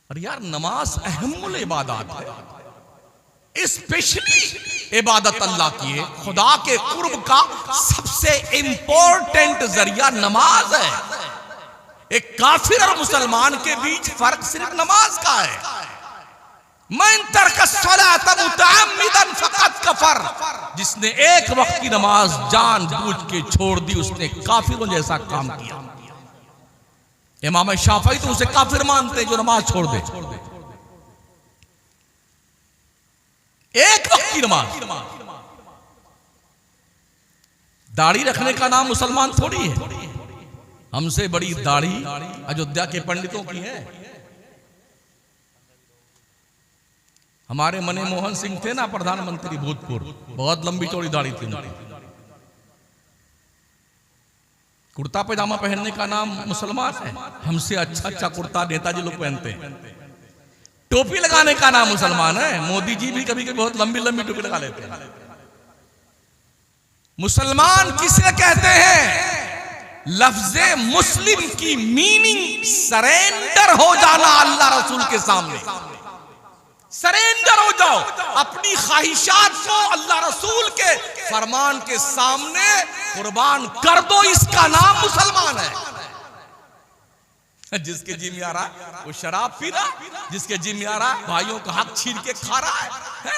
और यार नमाज अहमुल इबादत है, स्पेशली इबादत अल्लाह की है। खुदा के कुर्ब का सबसे इंपॉर्टेंट जरिया नमाज है। एक काफिर और मुसलमान के बीच फर्क सिर्फ नमाज का है। मन तरक सलात मुतअम्मिदन फकत कफर, जिसने एक वक्त की नमाज जानबूझ के छोड़ दी उसने काफिरों जैसा काम किया। इमाम शाफई तो उसे काफिर मानते जो नमाज छोड़ दे, एक वक्त की नमाज। दाढ़ी रखने का नाम मुसलमान थोड़ी है। हमसे बड़ी दाढ़ी अयोध्या के पंडितों की है। हमारे मने मोहन सिंह थे ना प्रधानमंत्री भूतपूर्व, बहुत लंबी चौड़ी दाढ़ी थी उनकी। कुर्ता पैजामा पहनने का नाम मुसलमान है। हमसे अच्छा अच्छा कुर्ता नेताजी लोग पहनते हैं। टोपी लगाने का नाम मुसलमान है। मोदी जी भी कभी कभी बहुत लंबी लंबी टोपी लगा लेते हैं। मुसलमान किसे कहते हैं? लफ्ज़े मुस्लिम की मीनिंग सरेंडर हो जाना अल्लाह रसूल के सामने। सरेंडर हो जाओ, अपनी ख्वाहिशात को अल्लाह रसूल के फरमान के सामने कुर्बान कर दो। इसका नाम मुसलमान है। जिसके जी में आ रहा वो शराब पी रहा, जिसके जी में आ रहा भाइयों का हक छीन के खा रहा है,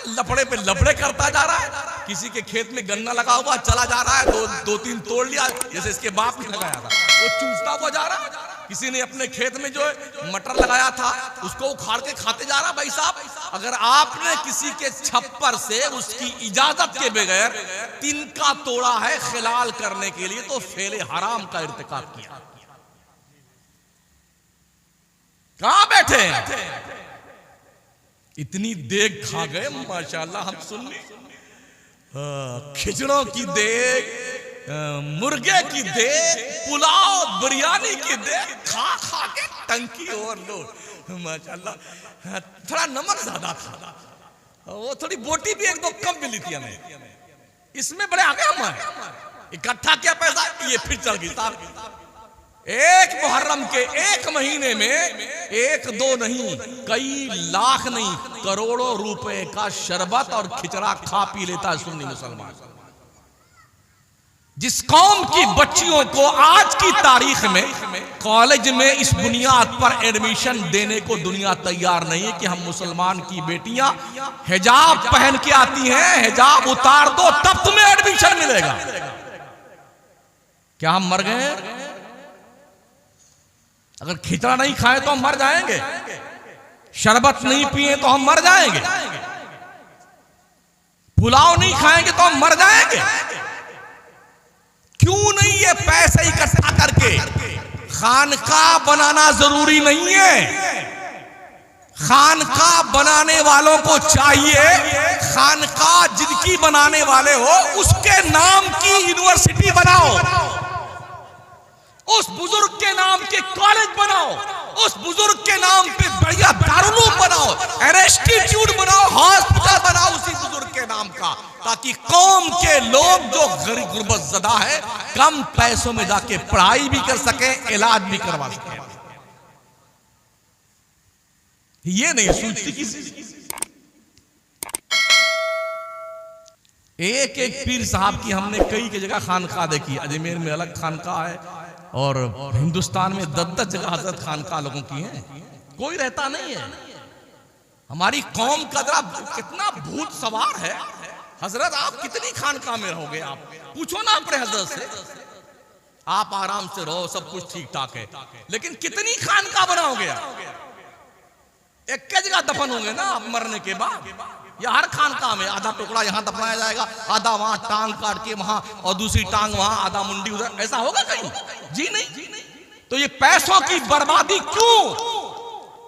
लफड़े पे लफड़े करता जा रहा है। किसी के खेत में गन्ना लगा हुआ चला जा रहा है, दो तीन तोड़ लिया, जैसे इसके बाप ने लगाया था, वो चूसता हुआ जा रहा है। किसी ने अपने खेत में जो मटर लगाया था उसको उखाड़ के खाते जा रहा। भाई साहब, अगर आपने किसी के छप्पर से उसकी इजाजत के बगैर तिनका तोड़ा है खिलाल करने के लिए, तो फेले हराम का इर्तिकाब किया। कहां बैठे हैं? इतनी देग खा गए माशाल्लाह। हम सुन ली खिचड़ों की देग, मुर्गे की देग, पुलाव बिरयानी की देग, खा खा के टंकी ओवरलोड माशाल्लाह। थोड़ा नमक ज्यादा था, वो थोड़ी बोटी भी एक दो कम मिली थी हमें। इसमें बड़े आगे हम इकट्ठा किया पैसा, ये फिर चल गई। एक मुहर्रम के एक महीने में एक दो नहीं, कई लाख नहीं, करोड़ों रुपए का शरबत और खिचड़ा खा पी लेता है सुन्नी मुसलमान। जिस कौम की बच्चियों को आज की तारीख में कॉलेज में इस बुनियाद पर एडमिशन देने को दुनिया तैयार नहीं है कि हम मुसलमान की बेटियां हिजाब पहन के आती हैं, हिजाब उतार दो तब तुम्हें एडमिशन मिलेगा। क्या हम मर गए? अगर खिचड़ा नहीं खाए तो हम मर जाएंगे, शरबत नहीं पिए तो हम मर जाएंगे, पुलाव नहीं खाएंगे तो हम मर जाएंगे। क्यों नहीं? ये पैसे इकट्ठा करके खानकाह बनाना जरूरी नहीं है। खानकाह बनाने वालों को चाहिए, खानकाह जिनकी बनाने वाले हो उसके नाम की यूनिवर्सिटी बनाओ, उस बुजुर्ग के नाम के कॉलेज बनाओ, उस बुजुर्ग के नाम पे बढ़िया दारुल बनाओ, इंस्टीट्यूट बनाओ, हॉस्पिटल बनाओ उसी बुजुर्ग के नाम का, ताकि कौम के लोग जो गरीब गुर्बत ज़दा है कम पैसों में जाके पढ़ाई भी कर सके, इलाज भी करवा सके। ये नहीं सोचती किसी। एक एक पीर साहब की हमने कई की जगह खानकाह देखी। अजमेर में अलग खानकाह है और हिंदुस्तान में 10-10 जगह हजरत खानकाह लोगों की हैं। कोई रहता नहीं है। हमारी कौम का जरा कितना भूत सवार है। हजरत आप कितनी खानकाह में रहोगे? आप पूछो ना अपने हजरत से। आप आराम से रहो, सब कुछ ठीक ठाक है, लेकिन कितनी खानकाह बनाओगे आप? एक जगह दफन होंगे ना आप मरने के बाद। या हर खानकाह में आधा टुकड़ा यहाँ दफनाया जाएगा, आधा वहां टांग काट के वहां, और दूसरी टांग वहां, आधा मुंडी उधर। ऐसा होगा कहीं? जी नहीं। तो ये पैसों की बर्बादी क्यों?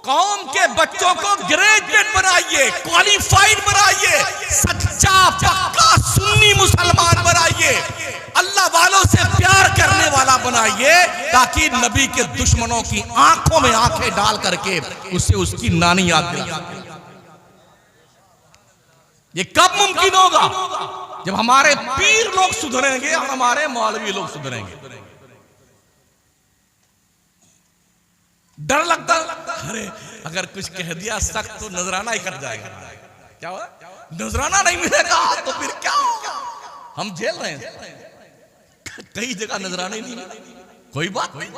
कौम के बच्चों को ग्रेजुएट बनाइए, क्वालिफाइड बनाइए, सच्चा पक्का सुन्नी मुसलमान बनाइए, अल्लाह वालों से प्यार करने वाला बनाइए, ताकि नबी के दुश्मनों की आंखों में आंखें डाल करके उसे उसकी नानी याद दिलाए। ये कब मुमकिन होगा? जब हमारे पीर लोग सुधरेंगे और हमारे मौलवी लोग सुधरेंगे। डर लगता, अरे अगर कुछ कह दिया सख्त तो नजराना ही कट जाएगा। क्या हुआ? नजराना नहीं मिलेगा तो फिर क्या होगा? हम झेल रहे हैं, कई जगह नजराना ही नहीं मिला। कोई बात नहीं,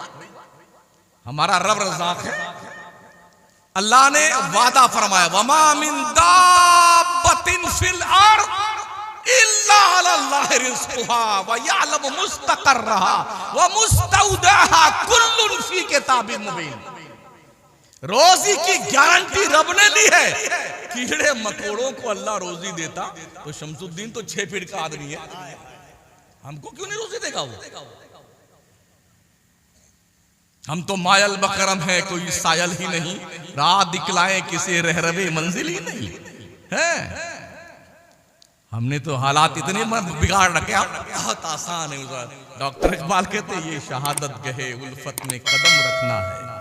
हमारा रब रज़ाक है। अल्लाह ने वादा फरमाया, वमा मिन दाब्बतिन फिल अर्द इल्ला अल्लाह रिज़्क़ुहा व यअलमु मुस्तक़र्रहा व मुस्तौदअहा कुल्लुन फी किताबिन मुबीन। रोजी की गारंटी रब ने ली है। कीड़े मकोड़ों को अल्लाह रोजी देता तो शमसुद्दीन तो 6 फीट का आदमी है, हमको क्यों नहीं रोजी देगा वो? हम तो मायल बकरम है, कोई सायल ही नहीं, रात दिखलाए किसे रहरवे मंजिल ही नहीं है। हमने तो हालात इतने बिगाड़ रखे, बहुत आसान है। डॉक्टर इकबाल कहते ये शहादत गहे उल्फत में कदम रखना है।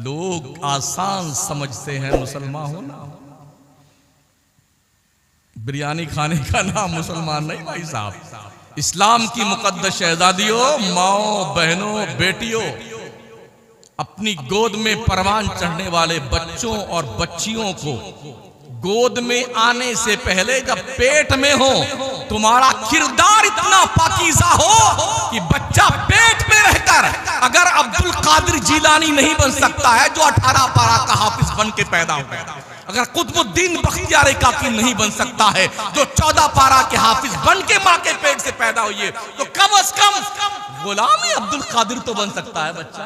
लोग आसान समझते हैं मुसलमान होना। बिरयानी खाने का नाम मुसलमान नहीं भाई साहब। इस्लाम की मुकद्दस शहजादियों, माओ बहनों, बेटियों, अपनी गोद में परवान चढ़ने वाले बच्चों और बच्चियों को गोद में आने से पहले जब पेट में हो तुम्हारा किरदार इतना पाकीज़ा हो कि बच्चा पेट में रहकर अगर अब्दुल कादिर जीलानी नहीं बन सकता है जो 18 पारा का हाफिज बन के पैदा हुआ, अगर कुतुबुद्दीन बख्तियार काकी नहीं बन सकता है जो 14 पारा के हाफिज बन के माँ के पेट से पैदा हुई है, तो कम से कम गुलाम अब्दुल कादिर तो बन सकता है बच्चा।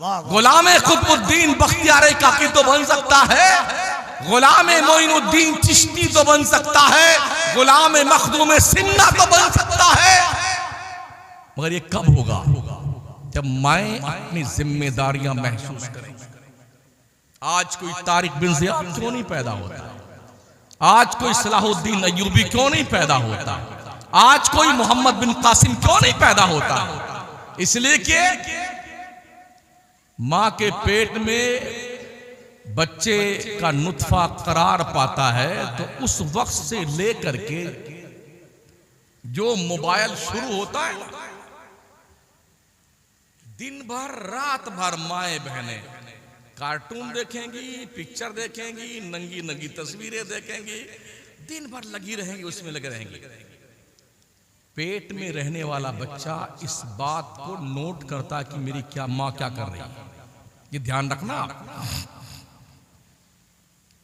गुलाम कुतुबुद्दीन बख्तियार काकी तो बन सकता है, गुलाम मोइनुद्दीन चिश्ती तो बन सकता है, गुलाम मखदूम सिन्ना तो बन सकता है। मगर ये कब होगा? जब माएं अपनी जिम्मेदारियां महसूस करें। आज कोई तारिक बिन ज़ियाद क्यों नहीं पैदा होता? आज कोई सलाहुद्दीन अय्यूबी क्यों नहीं पैदा होता? आज कोई मोहम्मद बिन कासिम क्यों नहीं पैदा होता? इसलिए कि मां के पेट में बच्चे का नुत्फा करार पाता है तो उस वक्त से लेकर के जो मोबाइल शुरू होता है, दिन भर रात भर माएं बहनें कार्टून देखेंगी, पिक्चर देखेंगी, नंगी नंगी तस्वीरें देखेंगी, दिन भर लगी रहेंगी, उसमें लगे रहेंगी। पेट में रहने वाला बच्चा इस बात को नोट करता कि मेरी क्या मां क्या कर रही है, ये ध्यान रखना।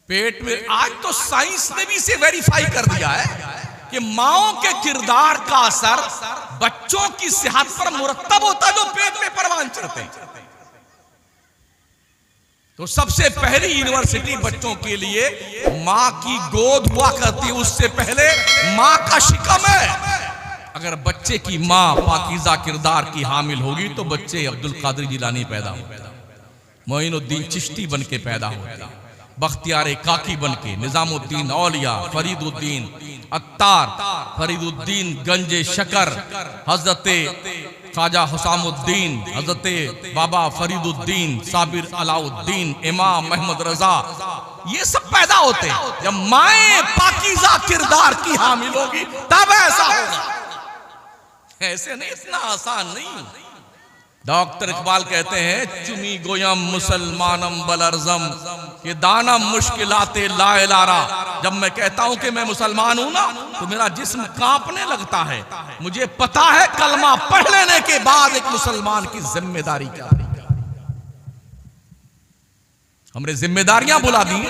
पेट में आज तो साइंस ने भी इसे वेरीफाई कर दिया है कि माओं के किरदार का असर बच्चों की सेहत पर मुरत्तब होता है जो पेट में परवान चढ़ते हैं। तो सबसे पहली यूनिवर्सिटी बच्चों के लिए मां की गोद हुआ करती है, उससे पहले मां का शिकम है। अगर बच्चे की मां पाकीज़ा किरदार की हामिल होगी तो बच्चे अब्दुल कादिर जिलानी पैदा होते, मोइनुद्दीन चिश्ती बन के पैदा होते, बख्तियार काकी बन के, निजामुद्दीन औलिया, फरीदुद्दीन अत्तार, फरीदुद्दीन गंजे शकर, हजरते ख्वाजा हुसामुद्दीन, हजरते बाबा फरीदुद्दीन, साबिर अलाउद्दीन, इमाम अहमद रजा, ये सब पैदा होते हैं। जब माएं पाकीज़ा किरदार की हामिल होगी तब ऐसा होगा, ऐसे नहीं, इतना आसान नहीं। डॉक्टर इकबाल कहते हैं चुमी गोयम मुसलमानम बलरजम, ये दाना मुश्किलाते लाए लारा। जब मैं कहता हूं कि मैं मुसलमान हूं ना तो मेरा जिस्म कांपने लगता है। मुझे पता है कलमा पढ़ लेने के बाद एक मुसलमान की जिम्मेदारी क्या है। हमने जिम्मेदारियां भुला दी,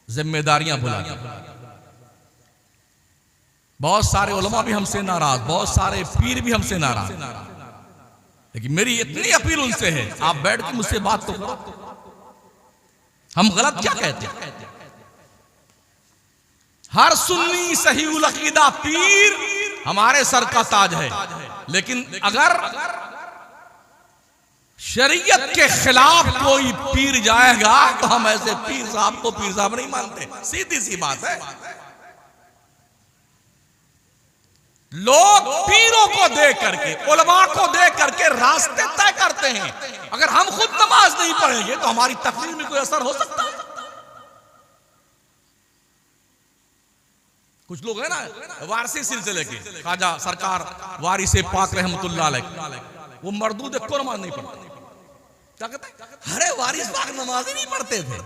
जिम्मेदारियां भुला दी। बहुत सारे उलमा भी हमसे नाराज, बहुत सारे पीर भी हमसे नाराज, लेकिन मेरी इतनी अपील उनसे है, आप बैठ के मुझसे बात तो करो। हम गलत क्या कहते हैं? हर सुन्नी सही उल अकीदा पीर हमारे सर का ताज है, लेकिन अगर शरीयत के खिलाफ कोई पीर जाएगा तो हम ऐसे पीर साहब को पीर साहब नहीं मानते। सीधी सी बात है। लोग पीरों को देख करके, उलमा को देख करके रास्ते तय करते हैं। अगर हम खुद नमाज नहीं पढ़ेंगे तो हमारी तकरीर में कोई असर हो सकता है? कुछ लोग है ना वारसी सिलसिले के, ख्वाजा सरकार वारिसे पाक रहमतुल्लाह अलैह, वो मर्दूद को नमाज नहीं पढ़ता। क्या कहते हैं, अरे वारिस बाग नमाज ही नहीं पढ़ते थे।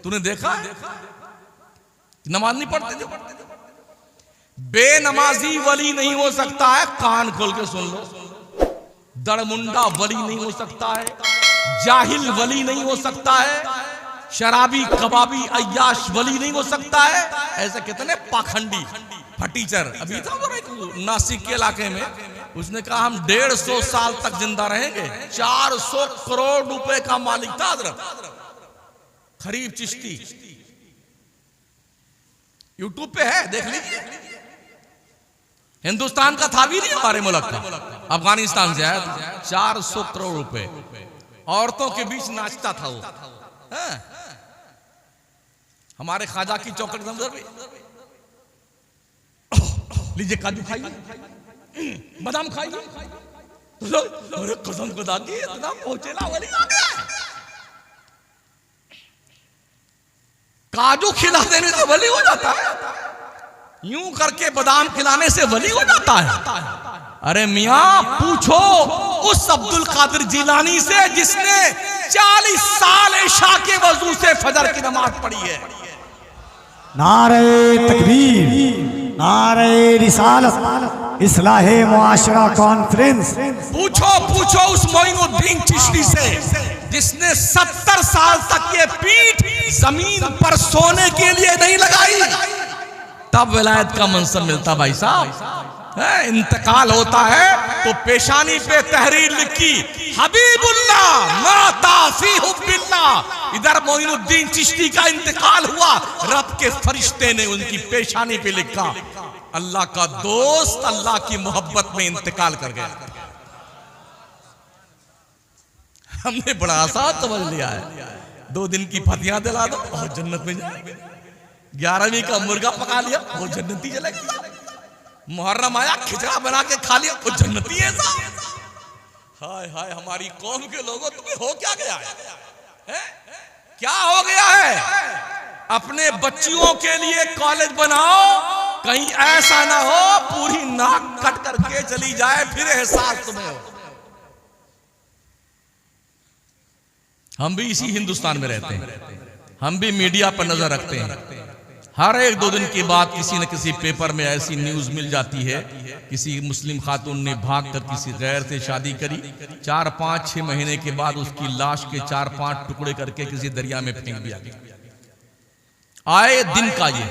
तूने देखा नमाज नहीं पढ़ते थे। बेनमाजी वली नहीं हो सकता है, कान खोल के सुन लो। दड़मुंडा वली नहीं हो सकता है, जाहिल वली नहीं हो सकता है, शराबी कबाबी अय्याश वली नहीं हो सकता है। ऐसे कितने पाखंडी फटीचर। अभी था नासिक के इलाके में, उसने कहा हम 150 साल तक जिंदा रहेंगे। 400 करोड़ रुपए का मालिक था हजरत खरीब चिश्ती। यूट्यूब पे है, देख लीजिए। हिंदुस्तान का था भी नहीं, हमारे मुल्क का, अफगानिस्तान से आया। 400 करोड़ रुपए, औरतों के बीच नाचता था वो। हमारे ख्वाजा की चौखट समझ भी। लीजिए काजू खाइए, बादाम खाइए। अरे कसम खुदा की इतना पहुंचेला वली आ गया है। काजू खिला देने से वली हो जाता है, यूं करके बादाम खिलाने से वली हो जाता है। अरे मियां पूछो उस अब्दुल कादिर जिलानी से जिसने 40 साल इशा के वजू से फजर की नमाज पढ़ी है। नारे तकबीर, नारे रिसालत, इस्लाहे मुआशरा कॉन्फ्रेंस। पूछो उस मोइनुद्दीन चिश्ती से जिसने 70 साल तक ये पीठ जमीन पर सोने के लिए नहीं लगाई, तब विलायत का मंसब मिलता। भाई साहब इंतकाल होता है तो पेशानी पे तहरीर लिखी, हबीबुल्लाह माता फी हुब्बिल्लाह। इधर मोइनुद्दीन चिश्ती का इंतकाल हुआ, रब के फरिश्ते ने उनकी पेशानी पे लिखा, अल्लाह का दोस्त अल्लाह की मोहब्बत में इंतकाल कर गया। हमने बड़ा आसान समझ लिया है, 2 दिन की फतियां दिला दो और जन्नत में जाएंगे। 11वीं का मुर्गा पका लिया वो जन्नती चलेगा। मुहर्रम आया खिचड़ा बना के खा लिया वो जन्नती है। हाय हाय हमारी कौम के लोगों, तुम्हें हो क्या गया है? क्या हो गया है? अपने बच्चियों के लिए कॉलेज बनाओ, कहीं ऐसा ना हो पूरी नाक कट करके चली जाए, फिर एहसास तुम्हें हो। हम भी इसी हिंदुस्तान में रहते हैं, हम भी मीडिया पर नजर रखते हैं। हर 1-2 दिन के बाद किसी न किसी पेपर में ऐसी न्यूज मिल जाती है, किसी मुस्लिम खातून ने भागकर किसी गैर से शादी करी, 4-5-6 महीने के बाद उसकी लाश के 4-5 टुकड़े करके किसी दरिया में फेंक दिया गया। आए दिन का ये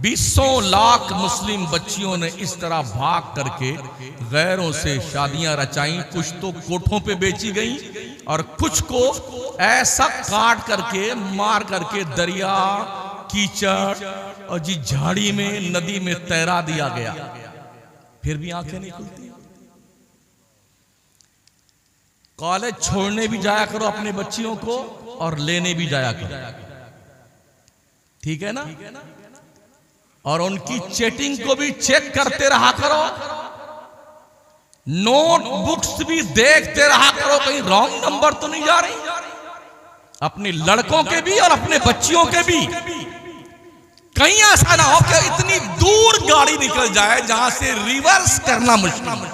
20 लाख मुस्लिम बच्चियों ने इस तरह भाग करके गैरों से शादियां रचाई। कुछ तो कोठों पे बेची गई और कुछ को ऐसा काट करके मार करके दरिया, कीचड़ और जी झाड़ी में, नदी में तैरा दिया गया। फिर भी आंखें नहीं खुलती। कॉलेज छोड़ने भी जाया करो अपने बच्चियों को और लेने भी जाया करो, ठीक है ना? और उनकी चैटिंग को भी चेक करते रहा करो, नोटबुक्स भी देखते रहा करो, कहीं रॉन्ग नंबर तो नहीं जा रही। अपने लड़कों के भी और अपने बच्चियों के भी। कहीं ऐसा ना हो कि इतनी दूर गाड़ी निकल जाए जहां से रिवर्स करना मुश्किल।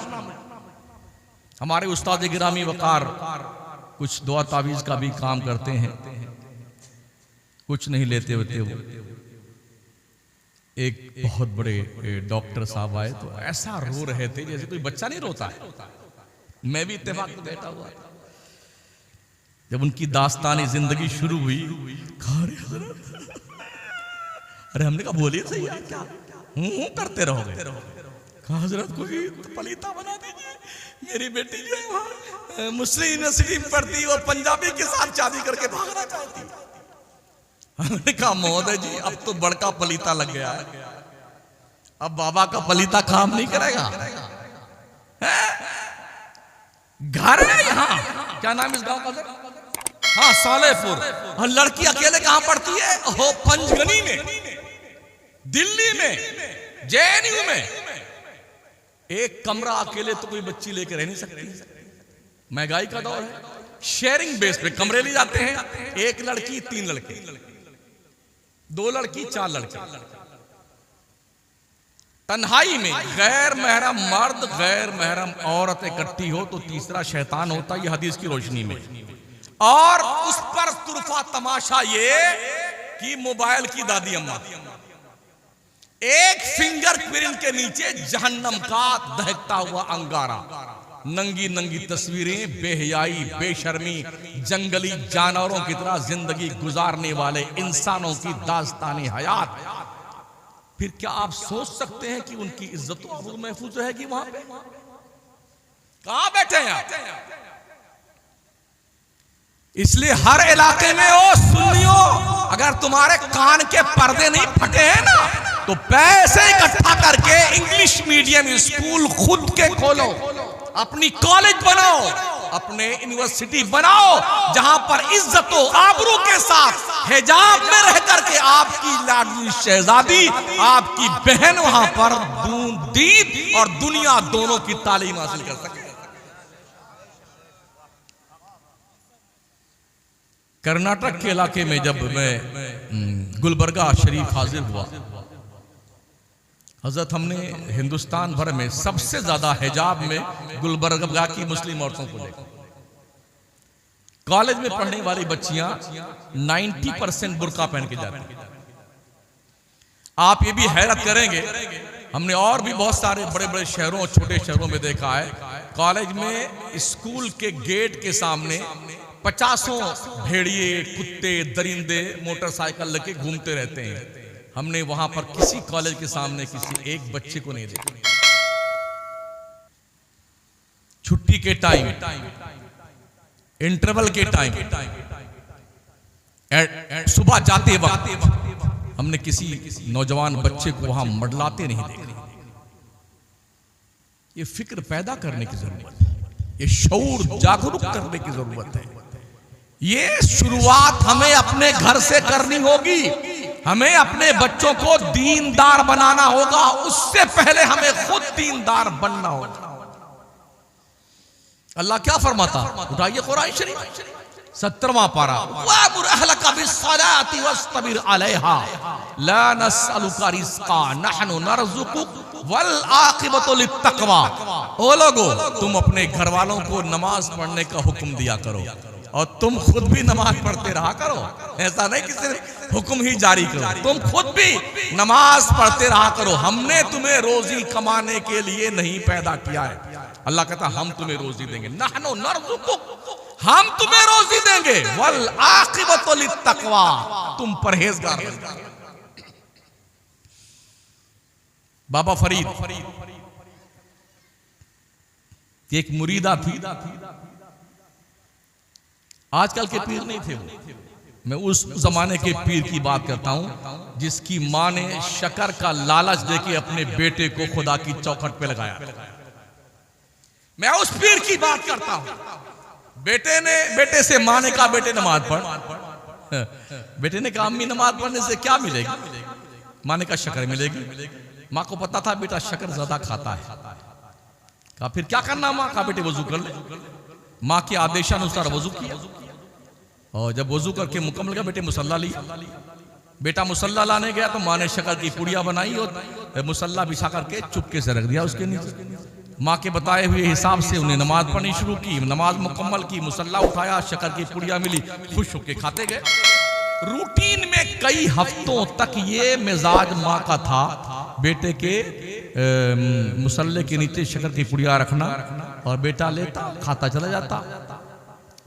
हमारे उस्ताद गिरामी वकार कुछ दुआ तावीज का भी काम करते हैं, कुछ नहीं लेते होते। वो एक बहुत बड़े डॉक्टर साहब आए तो ऐसा रो रहे थे जैसे कोई बच्चा नहीं रोता है। मैं भी इत्तेफाक में बैठा हुआ था। जब उनकी दास्तानी जिंदगी शुरू हुई, अरे हमने कहा बोलिए सही है, क्या हूं करते रहोगे? कहा हजरत कोई पलीता बना दीजिए, मेरी बेटी जो है वहां मुस्लिम यूनिवर्सिटी में पढ़ती और पंजाबी के साथ शादी करके भागना चाहती। हमने कहा महोदय जी अब तो बड़का पलीता लग गया है, अब बाबा का पलीता काम नहीं करेगा। घर है यहाँ, क्या नाम इस गांव का सर? हाँ सालेपुर। और लड़की अकेले कहां पढ़ती है? हो पंचगनी में, दिल्ली में, जेएनयू में। एक कमरा अकेले तो कोई बच्ची लेकर रह नहीं सकती। महंगाई का दौर है, शेयरिंग बेस पे कमरे ले जाते हैं। 1 लड़की 3 लड़के, 2 लड़की 4 लड़के। तन्हाई में गैर महरम मर्द, गैर महरम औरत इकट्ठी हो तो तीसरा शैतान होता है, यह हदीस की रोशनी में। और उस पर तुरफा तमाशा ये कि मोबाइल की दादी अम्मा, एक फिंगरप्रिंट के नीचे जहन्नम का दहकता हुआ अंगारा, नंगी नंगी तस्वीरें, बेहयाई, बेशर्मी, जंगली जानवरों की तरह जिंदगी गुजारने वाले इंसानों की दास्तानी हयात। फिर क्या आप सोच सकते हैं कि उनकी इज्जत और महफूज रहेगी वहां पे? कहां बैठे हैं आप? इसलिए हर इलाके में ओ सुन्नियों, अगर तुम्हारे कान के पर्दे नहीं फटे हैं ना, तो पैसे इकट्ठा करके इंग्लिश मीडियम स्कूल खुद के खोलो, अपनी कॉलेज बनाओ, अपने यूनिवर्सिटी बनाओ, जहां पर इज्जतो आबरू के साथ हिजाब में रह करके आपकी लाडली शहजादी, आपकी बहन वहां पर दीन और दुनिया दोनों की तालीम हासिल कर सके। कर्नाटक के इलाके में जब मैं गुलबर्गा शरीफ हाजिर हुआ, हजरत हमने हिंदुस्तान भर में सबसे ज्यादा हिजाब में गुलबर्गा की मुस्लिम औरतों को देखा। कॉलेज में पढ़ने वाली बच्चियां 90% बुर्का पहन के जाती हैं। आप ये भी हैरत करेंगे, हमने और भी बहुत सारे बड़े बड़े शहरों और छोटे शहरों में देखा है, कॉलेज में स्कूल के गेट के सामने 50 भेड़िए, कुत्ते, दरिंदे मोटरसाइकिल लेके घूमते रहते हैं। हमने वहां पर किसी कॉलेज के सामने किसी एक बच्चे को नहीं देखा। छुट्टी के टाइम, इंटरवल के टाइम, सुबह जाते वक्त हमने किसी नौजवान बच्चे को वहां मडलाते नहीं देखा। ये फिक्र पैदा करने की जरूरत है, ये शऊर जागरूक करने की जरूरत है। ये शुरुआत हमें अपने घर से करनी होगी। हमें अपने बच्चों को दीनदार बनाना होगा, उससे पहले हमें खुद दीनदार बनना होगा। अल्लाह क्या फरमाता, उठाइए कुरान शरीफ 17वां पारा, वअमुर अहलका बिस्सलाति वस्तबिर अलैहा ला नसअलुका रिज़्क़ा नहनु नरज़ुकुक वल आक़िबतु लित्तक़वा। ओ लोगो, तुम अपने घर वालों को नमाज पढ़ने का हुक्म दिया करो और तुम खुद भी नमाज पढ़ते रहा करो। ऐसा नहीं कि सिर्फ हुक्म ही जारी करो, तुम खुद भी नमाज पढ़ते रहा करो। हमने तुम्हें रोजी कमाने के लिए नहीं पैदा किया है। अल्लाह कहता हम तुम्हें रोजी देंगे, नहनु नरज़ुकुक, हम तुम्हें रोजी देंगे, वल आक़िबतु लित्तक़वा, तुम परहेजगार बन जाओ। बाबा फरीद एक मुरीदा थी, आजकल के पीर नहीं थे वो, मैं उस जमाने के पीर की बात करता हूं जिसकी मां ने शक्कर का लालच देके अपने बेटे को खुदा की चौखट पे लगाया। मैं उस पीर की बात करता हूं। बेटे से मां ने कहा बेटे नमाज पढ़। बेटे ने कहा अम्मी नमाज पढ़ने से क्या मिलेगी? मां ने कहा शक्कर मिलेगी। मां को पता था बेटा शक्कर ज्यादा खाता है। कहा फिर क्या करना मां? कहा बेटे वजू कर ले। मां के आदेशानुसार वजू किया और जब वजू करके मुकम्मल किया, बेटे मुसल्ला लिया। बेटा मुसल्ला लाने गया तो मां ने शक्कर की पुड़िया बनाई और मुसल्ला बिछा करके चुपके से रख दिया उसके नीचे। मां के बताए हुए हिसाब से उन्हें नमाज पढ़नी शुरू की, नमाज मुकम्मल की, मुसल्ला उठाया, शक्कर की पुड़िया मिली, खुश होके खाते गए। रूटीन में कई हफ्तों तक ये मिजाज मां का था, बेटे के मुसल्ले के नीचे शक्कर की पुड़िया रखना और बेटा लेता खाता चला जाता।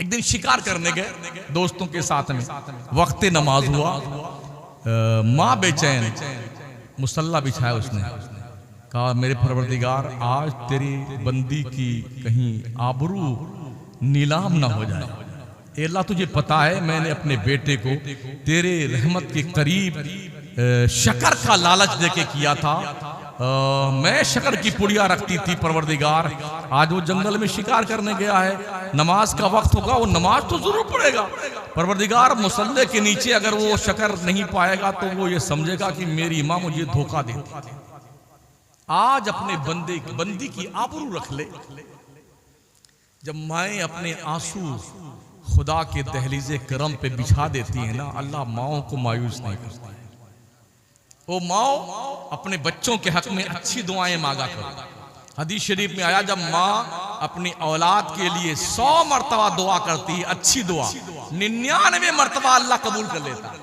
एक दिन शिकार करने गए दोस्तों के साथ में, वक्त नमाज हुआ, मां बेचैन, मुसल्ला बिछाया उसने, कहा मेरे परवरदिगार आज तेरी बंदी की कहीं आबरू नीलाम ना हो जाए। अल्लाह तुझे पता है मैंने अपने बेटे को तेरे रहमत के करीब शक्कर का लालच देके किया था। मैं शक्कर की पुड़िया रखती थी परवरदिगार, आज वो जंगल में शिकार करने गया है, नमाज का वक्त होगा, वो नमाज तो जरूर पढ़ेगा। परवरदिगार मुसल्ले के नीचे अगर वो शक्कर नहीं पाएगा तो वो ये समझेगा कि मेरी माँ मुझे धोखा देती है। आज अपने बंदी की आबरू रख ले। जब माएँ अपने आंसू खुदा के दहलीज़े करम पे बिछा देती है ना, अल्लाह माओं को मायूस नहीं करता। वो माओ अपने बच्चों के हक में अच्छी दुआएं मांगा करो। हदीस शरीफ में आया जब माँ अपनी औलाद के लिए 100 मरतबा दुआ करती है, अच्छी दुआ, 99 मरतबा अल्लाह कबूल कर लेता,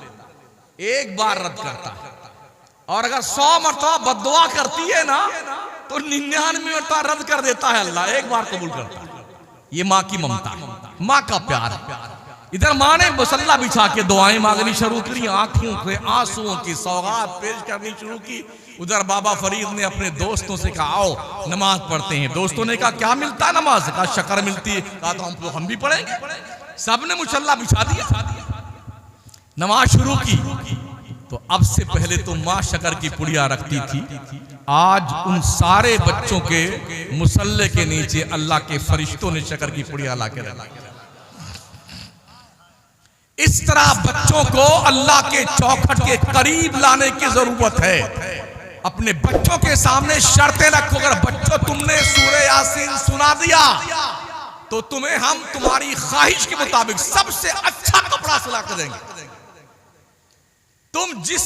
एक बार रद्द करता। और अगर 100 मरतबा बद्दुआ करती है ना तो 99 मरतबा रद्द कर देता है अल्लाह, एक बार कबूल करता है। ये माँ की ममता, माँ का प्यार। इधर माँ ने मुसल्ला बिछा के दुआएं मांगनी शुरू करी, आंखों के आंसुओं की सौगात पेश करनी शुरू की। उधर बाबा फरीद ने अपने दोस्तों से कहा आओ नमाज पढ़ते हैं। दोस्तों ने कहा क्या मिलता है नमाज से? कहा शक्कर मिलती है। कहा तो हम भी पढ़ेंगे। सबने मुसल्ला बिछा दिया, नमाज शुरू की। तो अब से पहले तो माँ शक्कर की पुड़िया रखती थी, आज उन सारे बच्चों के मुसल्ले के नीचे अल्लाह के फरिश्तों ने शक्कर की पुड़िया ला के रखी। इस तरह बच्चों को अल्लाह के चौखट के करीब लाने की जरूरत है। अपने बच्चों के सामने शर्तें रखो, अगर बच्चों तुमने सूरह यासीन सुना दिया तो तुम्हें हम तुम्हारी ख्वाहिश के मुताबिक सबसे अच्छा कपड़ा सिला कर देंगे। तुम जिस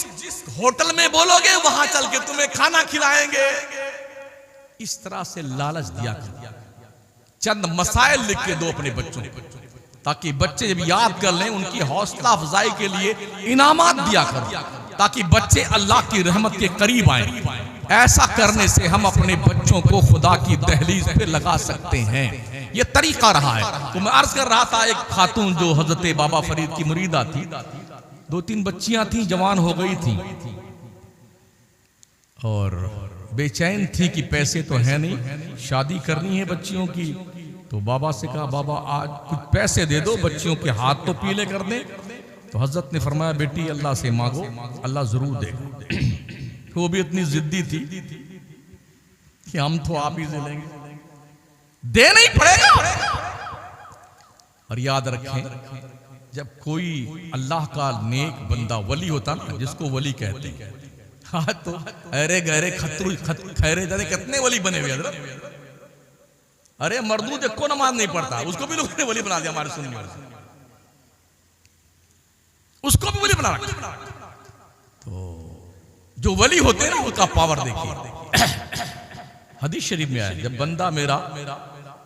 होटल में बोलोगे वहां चल के तुम्हें खाना खिलाएंगे। इस तरह से लालच दिया कर, चंद मसाइल लिख के दो अपने बच्चों को, ताकि बच्चे जब याद कर लें उनकी हौसला अफजाई के लिए इनामात दिया करो, ताकि बच्चे अल्लाह की रहमत के करीब आए। ऐसा करने से हम अपने बच्चों को खुदा की दहलीज पे लगा सकते हैं। ये तरीका रहा है। तो मैं अर्ज कर रहा था, एक खातून जो हजरत बाबा फरीद की मुरीदा थी, 2-3 बच्चियां थी, जवान हो गई थी और बेचैन थी कि पैसे तो है नहीं, शादी करनी है बच्चियों की। तो बाबा से कहा बाबा आज कुछ पैसे दे दो, बच्चियों के हाथ तो पीले कर दें। तो हजरत ने फरमाया बेटी अल्लाह से मांगो, अल्लाह जरूर देगा। वो भी इतनी जिद्दी थी कि हम तो आप ही से लेंगे, देना ही पड़ेगा। और याद रखें, जब कोई अल्लाह का नेक बंदा वली होता ना, जिसको वली कहते हैं, हाँ तो अरे गहरे खतरू खैरे जाने कितने वली बने हुए हजरत। अरे मरदूद को नमाज नहीं पढ़ता, उसको भी लोगों ने वली बना दिया हमारे सुन्नी वाले, उसको भी वली बना रखा। तो जो वली होते हैं ना उनका पावर देखिए। हदीस शरीफ में आया, जब बंदा मेरा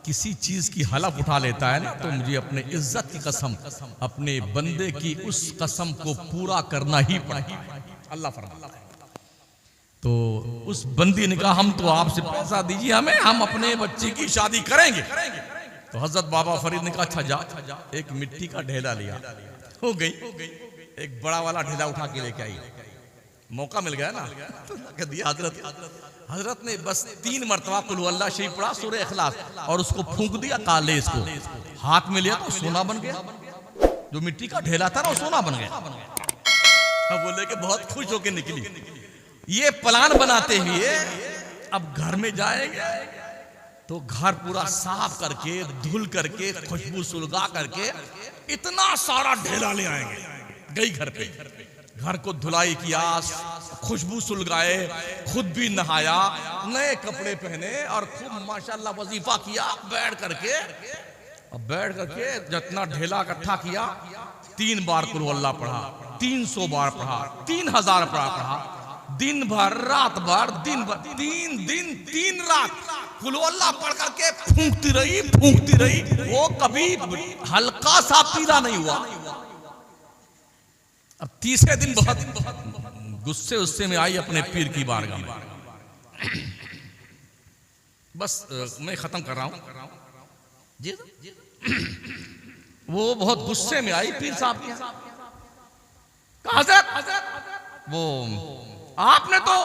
किसी चीज की हलफ उठा लेता है ना, तो मुझे अपने इज्जत की कसम, अपने बंदे की उस कसम को पूरा करना ही पड़ेगा, अल्लाह फरमाता है। तो उस बंदी ने कहा हम तो आपसे पैसा दीजिए हमें, हम अपने बच्चे की शादी करेंगे। तो हजरत बाबा फरीद ने कहा अच्छा जा, एक मिट्टी का ढेला लिया, हो गई, एक बड़ा वाला ढेला उठा के लेके आई। मौका मिल गया ना, तो दिया हजरत ने बस 3 मरतबा कुल हु अल्लाह शरीफ पढ़ा, सूरह इखलास, और उसको फूंक दिया काले, इसको हाथ में लिया तो सोना बन गया। जो मिट्टी का ढेला था ना वो सोना बन गया। अब बोले कि बहुत खुश होकर निकली। ये प्लान बनाते हुए अब घर में जाएंगे तो घर पूरा साफ करके, धुल करके, खुशबू सुलगा करके इतना सारा ढेला ले आएंगे। गई घर पे, घर को धुलाई किया, खुशबू सुलगाए, खुद भी नहाया, नए कपड़े पहने और खूब माशाल्लाह वजीफा किया। बैठ करके जितना ढेला इकट्ठा किया, 3 बार कुल अल्लाह पढ़ा, 300 बार पढ़ा, 3000 पढ़ा, दिन भर रात भर, दिन भर 3 दिन 3 रात कुल अल्लाह पढ़ करके फूंकती रही। वो कभी हल्का सा पीला नहीं हुआ। अब तीसरे दिन बहुत गुस्से में आई अपने पीर की बारगाह में। बस मैं खत्म कर रहा हूं जी। वो बहुत गुस्से में आई पीर साहब के, हज़रत वो आपने तो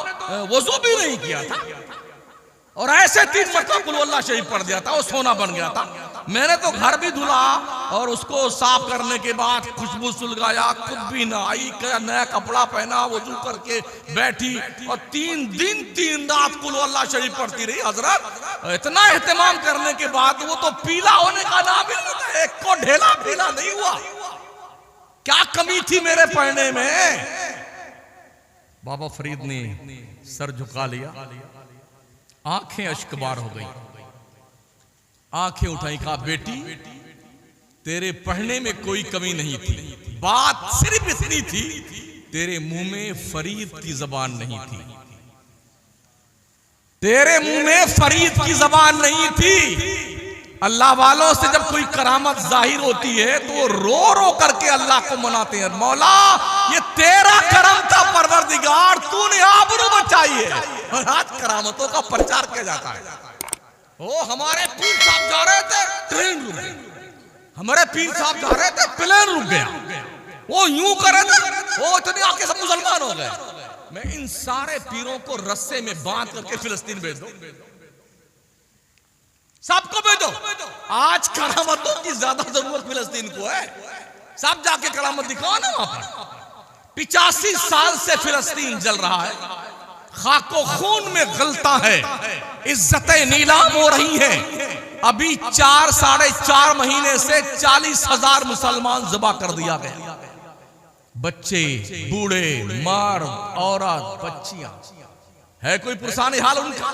वजू भी नहीं किया था और ऐसे 3 मरतबा कुल अल्लाह शरीफ पढ़ दिया था, वो सोना बन गया था। मैंने तो घर भी धुला और उसको साफ करने के बाद खुशबू सुलगाया, खुद भी नहाई, नया कपड़ा पहना, वजू करके बैठी और 3 दिन 3 रात कुल अल्लाह शरीफ पढ़ती रही। हजरत इतना एहतमाम करने के बाद वो तो पीला होने का नाम ही नहीं, एक को ढेला पीला नहीं हुआ। क्या कमी थी मेरे पढ़ने में? बाबा फरीद ने सर झुका लिया, आंखें अश्कबार हो गई, आंखें उठाई, कहा बेटी तेरे पढ़ने में कोई कमी नहीं थी, बात सिर्फ इतनी थी तेरे मुंह में फरीद की जबान नहीं थी, तेरे मुंह में फरीद की जबान नहीं थी। अल्लाह वालों से जब कोई करामत जाहिर होती है तो वो रो रो करके अल्लाह को मनाते हैं, मौला ये तेरा करम था परवरदिगार, तूने आबरू बचाई है। और आज करामतों का प्रचार किया जाता है। ओ हमारे पीर साहब जा रहे थे, ट्रेन रुक गई, हमारे पीर साहब जा रहे थे, प्लेन रुक गया, वो यूं करे थे, वो इतने आके सब मुसलमान हो गए। मैं इन सारे पीरों को रस्से में बांध करके फिलिस्तीन भेज दो, सबको भेजो। आज करामतों की ज्यादा जरूरत फिलिस्तीन को है। सब जाके करामत दिखाओ ना वहां पर। 85 साल से फिलिस्तीन जल रहा है, खाको खून में गलता है, इज्जतें नीलाम हो रही हैं। अभी 4 साढ़े 4 महीने से 40,000 मुसलमान ज़बा कर दिया गया। बच्चे, बूढ़े, मर्द, औरत, बच्चियां, है कोई पुरसानी हाल उनका?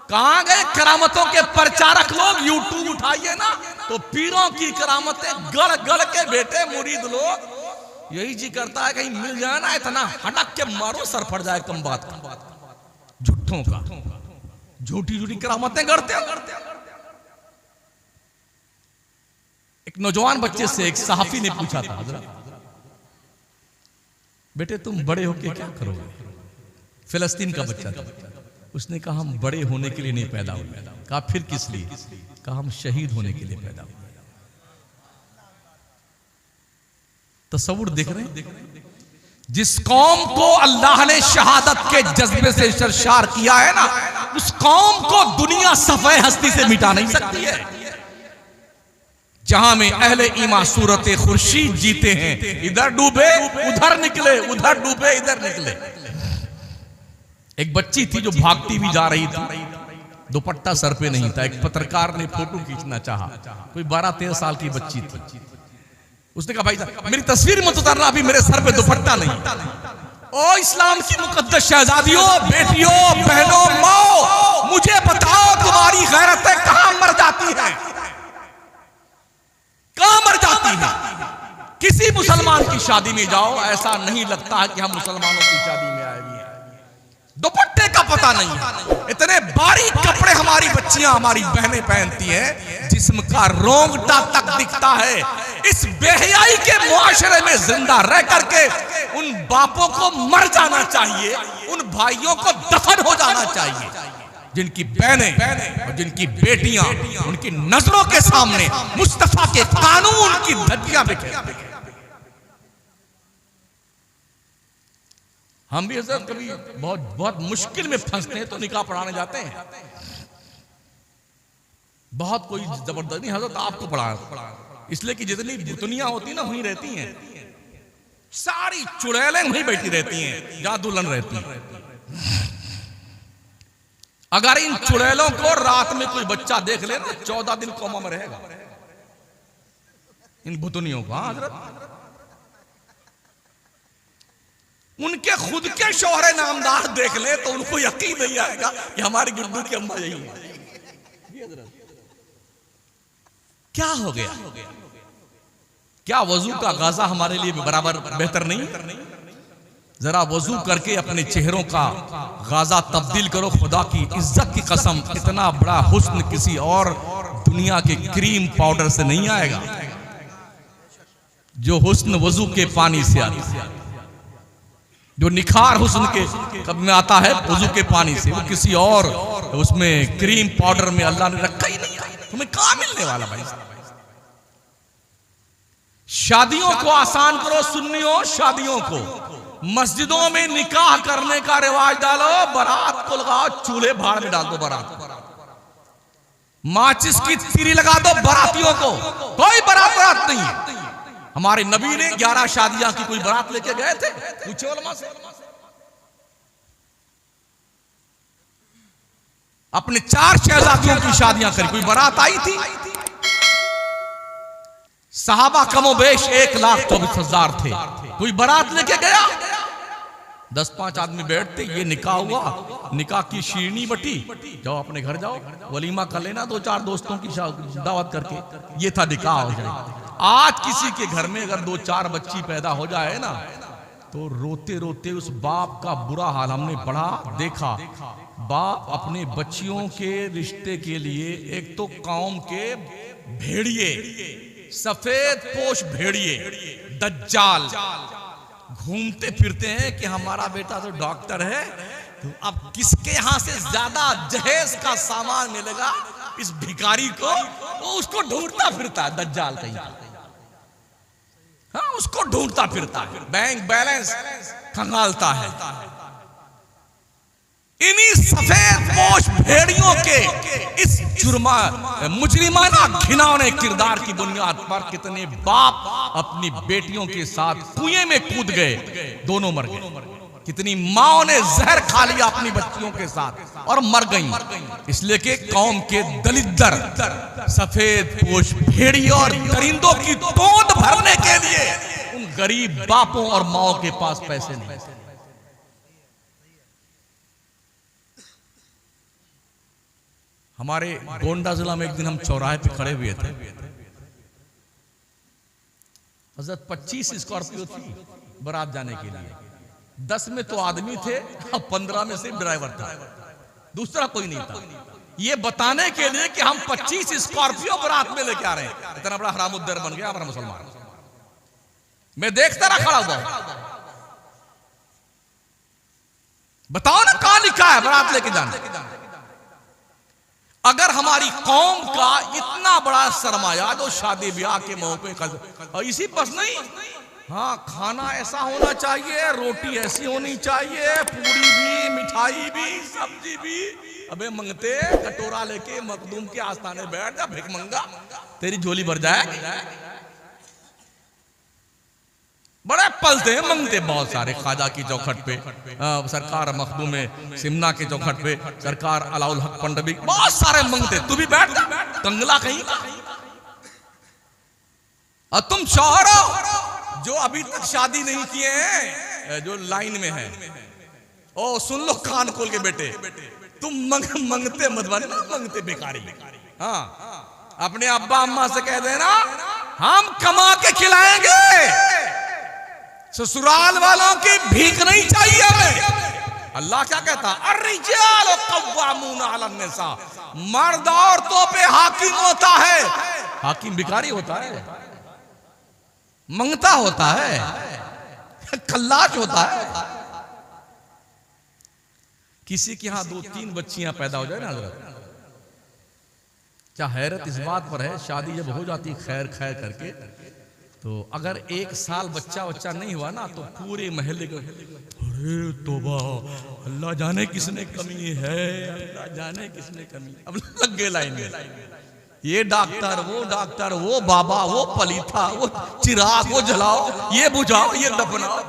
कहां गए करामतों के प्रचारक लोग? यूट्यूब उठाइए ना तो पीरों की करामतें गड़ गड़ के बेटे मुरीद लोग यही जी करता है कहीं मिल जाए ना, इतना हटक के मारो सर फट जाए। कम बात का, झूठों का, झूठी झूठी करामतें करते हैं। एक नौजवान बच्चे से एक सहाफी ने पूछा था, बेटे तुम बड़े होके क्या करोगे? फिलिस्तीन का बच्चा था। उसने कहा हम बड़े होने के लिए नहीं पैदा हुए। कहा फिर किस लिए? कहा हम शहीद होने के लिए पैदा हुए। तस्वुर देख रहे हैं? जिस कौम को अल्लाह ने शहादत के जज्बे से सरशार किया है ना, उस कौम को दुनिया सफे हस्ती से मिटा नहीं सकती है। जहां में अहले ईमान सूरत खुर्शीद जीते हैं, इधर डूबे उधर निकले, उधर डूबे इधर निकले। एक बच्ची थी जो भागती भी जा रही थी, दुपट्टा सर पे नहीं था। एक पत्रकार ने फोटो खींचना चाहा, कोई 12-13 साल की बच्ची थी। उसने कहा भाई साहब मेरी तस्वीर मत उतारना, अभी मेरे सर पे दुपट्टा नहीं। ओ इस्लाम की मुकद्दस शहजादियों, बेटियों, बहनों, माओ, मुझे बताओ तुम्हारी गैरतें कहां मर जाती हैं? कहां मर जाती हैं? किसी मुसलमान की शादी में जाओ, ऐसा नहीं लगता है कि हम मुसलमानों की शादी में आए हुए हैं। दुपट्टे का पता नहीं है। इतने बारीक कपड़े हमारी बच्चियां, हमारी बहनें पहनती हैं, जिस्म का रोंगटा तक दिखता है। इस बेहयाई के मुआशरे में जिंदा रह करके उन बापों को मर जाना चाहिए, उन भाइयों को दफन हो जाना चाहिए, जिनकी बहनें और जिनकी बेटियां उनकी नजरों के सामने मुस्तफा के कानून की धज्जियां बिखेरते हैं। हम भी हजरत कभी बहुत मुश्किल में फंसते हैं तो निकाह पढ़ाने जाते हैं। बहुत कोई जबरदस्ती हजरत आपको पढ़ा, इसलिए कि जितनी बुतनियां होती ना वहीं रहती हैं, सारी चुड़ैलें वहीं बैठी रहती हैं जहां दुल्हन रहती है। अगर इन चुड़ैलों को रात में कोई बच्चा देख ले ना, 14 दिन कोमा में रहेगा। इन बुतनियों को, हाँ हजरत, उनके खुद के शोहरे नामदार देख ले तो उनको यकीन नहीं आएगा कि हमारी गुड्डू की अम्मा यही है। क्या हो गया? क्या वजू का गाजा हमारे लिए बराबर बेहतर नहीं? जरा वजू करके अपने चेहरों का गाजा तब्दील करो। खुदा की इज्जत की कसम, इतना बड़ा हुस्न किसी और दुनिया के क्रीम पाउडर से नहीं आएगा जो हुस्न वजू के पानी से आता है। जो निखार हुस्न के कब में आता है वजू के पानी से, वो किसी और उसमें क्रीम पाउडर में अल्लाह ने रखा ही नहीं है। तुम्हें कहां मिलने वाला भाई? शादियों को आसान करो सुन्नियों, शादियों को मस्जिदों में निकाह करने का रिवाज डालो, बारात को लगाओ, चूल्हे भाड़ में डाल दो बारात, माचिस की तिरी लगा दो बारातियों को, कोई बारात नहीं। हमारे नबी ने 11 शादियां की, कोई बारात लेके गए थे? पूछो उलमा से। अपने 4 शहजादियों की शादियां करी, कोई बारात आई थी? सहाबा कमोबेश 1,24,000 थे, कोई बारात लेके गया? 10-5 आदमी बैठते, ये निकाह हुआ, निकाह की शीरनी बटी, जाओ अपने घर जाओ, वलीमा कर लेना 2-4 दोस्तों की दावत करके, ये था निकाह हो जाए। आज किसी के घर में अगर 2-4 बच्ची पैदा हो जाए ना तो रोते रोते उस बाप का बुरा हाल हमने बड़ा देखा। बाप अपने बच्चियों के रिश्ते के लिए एक तो कौम के भेड़िए, सफेद पोश भेड़िए दज्जाल घूमते फिरते हैं कि हमारा बेटा तो डॉक्टर है, तो अब किसके यहां से ज्यादा जहेज का सामान मिलेगा इस भिखारी को, वो उसको ढूंढता फिरता है दज्जाल कहीं। हाँ, उसको ढूंढता फिरता है, बैंक बैलेंस खंगालता है। इन्हीं सफेद पोश भेड़ियों के इस मुजरिमाना घिनौने किरदार की बुनियाद पर कितने बाप अपनी बेटियों के साथ कुएं में कूद गए, दोनों मर गए। कितनी माओं ने जहर खा लिया अपनी बच्चियों के साथ और मर गईं, इसलिए कि कौम के दलिद्दर सफेद पोश भेड़ियों और दरिंदों की तोंद भरने के लिए उन गरीब बापों और माओं के पास पैसे नहीं। हमारे गोंडा जिला में एक दिन हम चौराहे पे खड़े हुए थे, हजरत 25 स्कॉर्पियो थी बारात जाने के लिए, 10 में तो आदमी थे और 15 में सिर्फ ड्राइवर था, दूसरा कोई नहीं था। ये बताने के लिए कि हम 25 स्कॉर्पियो बारात में लेके आ रहे हैं। इतना बड़ा हरामुद्दर बन गया हमारा मुसलमान। मैं देखता रहा खड़ा हुआ, बताओ ना कहां लिखा है बारात लेके जाना। अगर हमारी कौम का इतना बड़ा सरमाया जो शादी ब्याह के मौके पर, इसी बस नहीं, हाँ खाना ऐसा होना चाहिए, रोटी ऐसी होनी चाहिए, पूरी भी, मिठाई भी, सब्जी भी। अबे मंगते कटोरा लेके मखदूम के आस्थाने बैठ जा, भिख मंगा, तेरी झोली भर जाए। बड़े पलते हैं मंगते बहुत सारे, ख्वाजा की चौखट पे सरकार, मखदूम सिमना के चौखट पे सरकार, अलाउल हक पंडवी, बहुत सारे मंगते। तू भी बैठ जा, कंगला कहीं का। और तुम शौहर हो जो अभी तक शादी नहीं किए हैं, जो लाइन में है, ओ सुन लो कान खोल के बेटे, तुम मंगते मत बने ना, मंगते बेकारी। हाँ, अपने अब्बा अम्मा से कह देना हम कमा के खिलाएंगे, ससुराल वालों की भीख नहीं चाहिए हमें। अल्लाह क्या कहता, अर्रिजाल कव्वामून अलन निसा, मर्द औरतों पे हाकिम होता है। हाकिम भिखारी होता है, मंगता होता है, खल्लाश होता है। किसी के यहां 2-3 बच्चियां पैदा हो जाए ना हजरत, क्या हैरत इस बात पर है, शादी जब हो जाती खैर खैर करके, तो अगर 1 साल बच्चा नहीं हुआ ना, तो पूरे महल्ले को अरे तौबा, अल्लाह जाने किसने कमी है, अल्लाह जाने किसने कमी। अब लग गए लाइन में, ये डॉक्टर, वो बाबा, वो पलीथा, वो चिराग, वो जलाओ, ये बुझाओ, ये दफनाओ।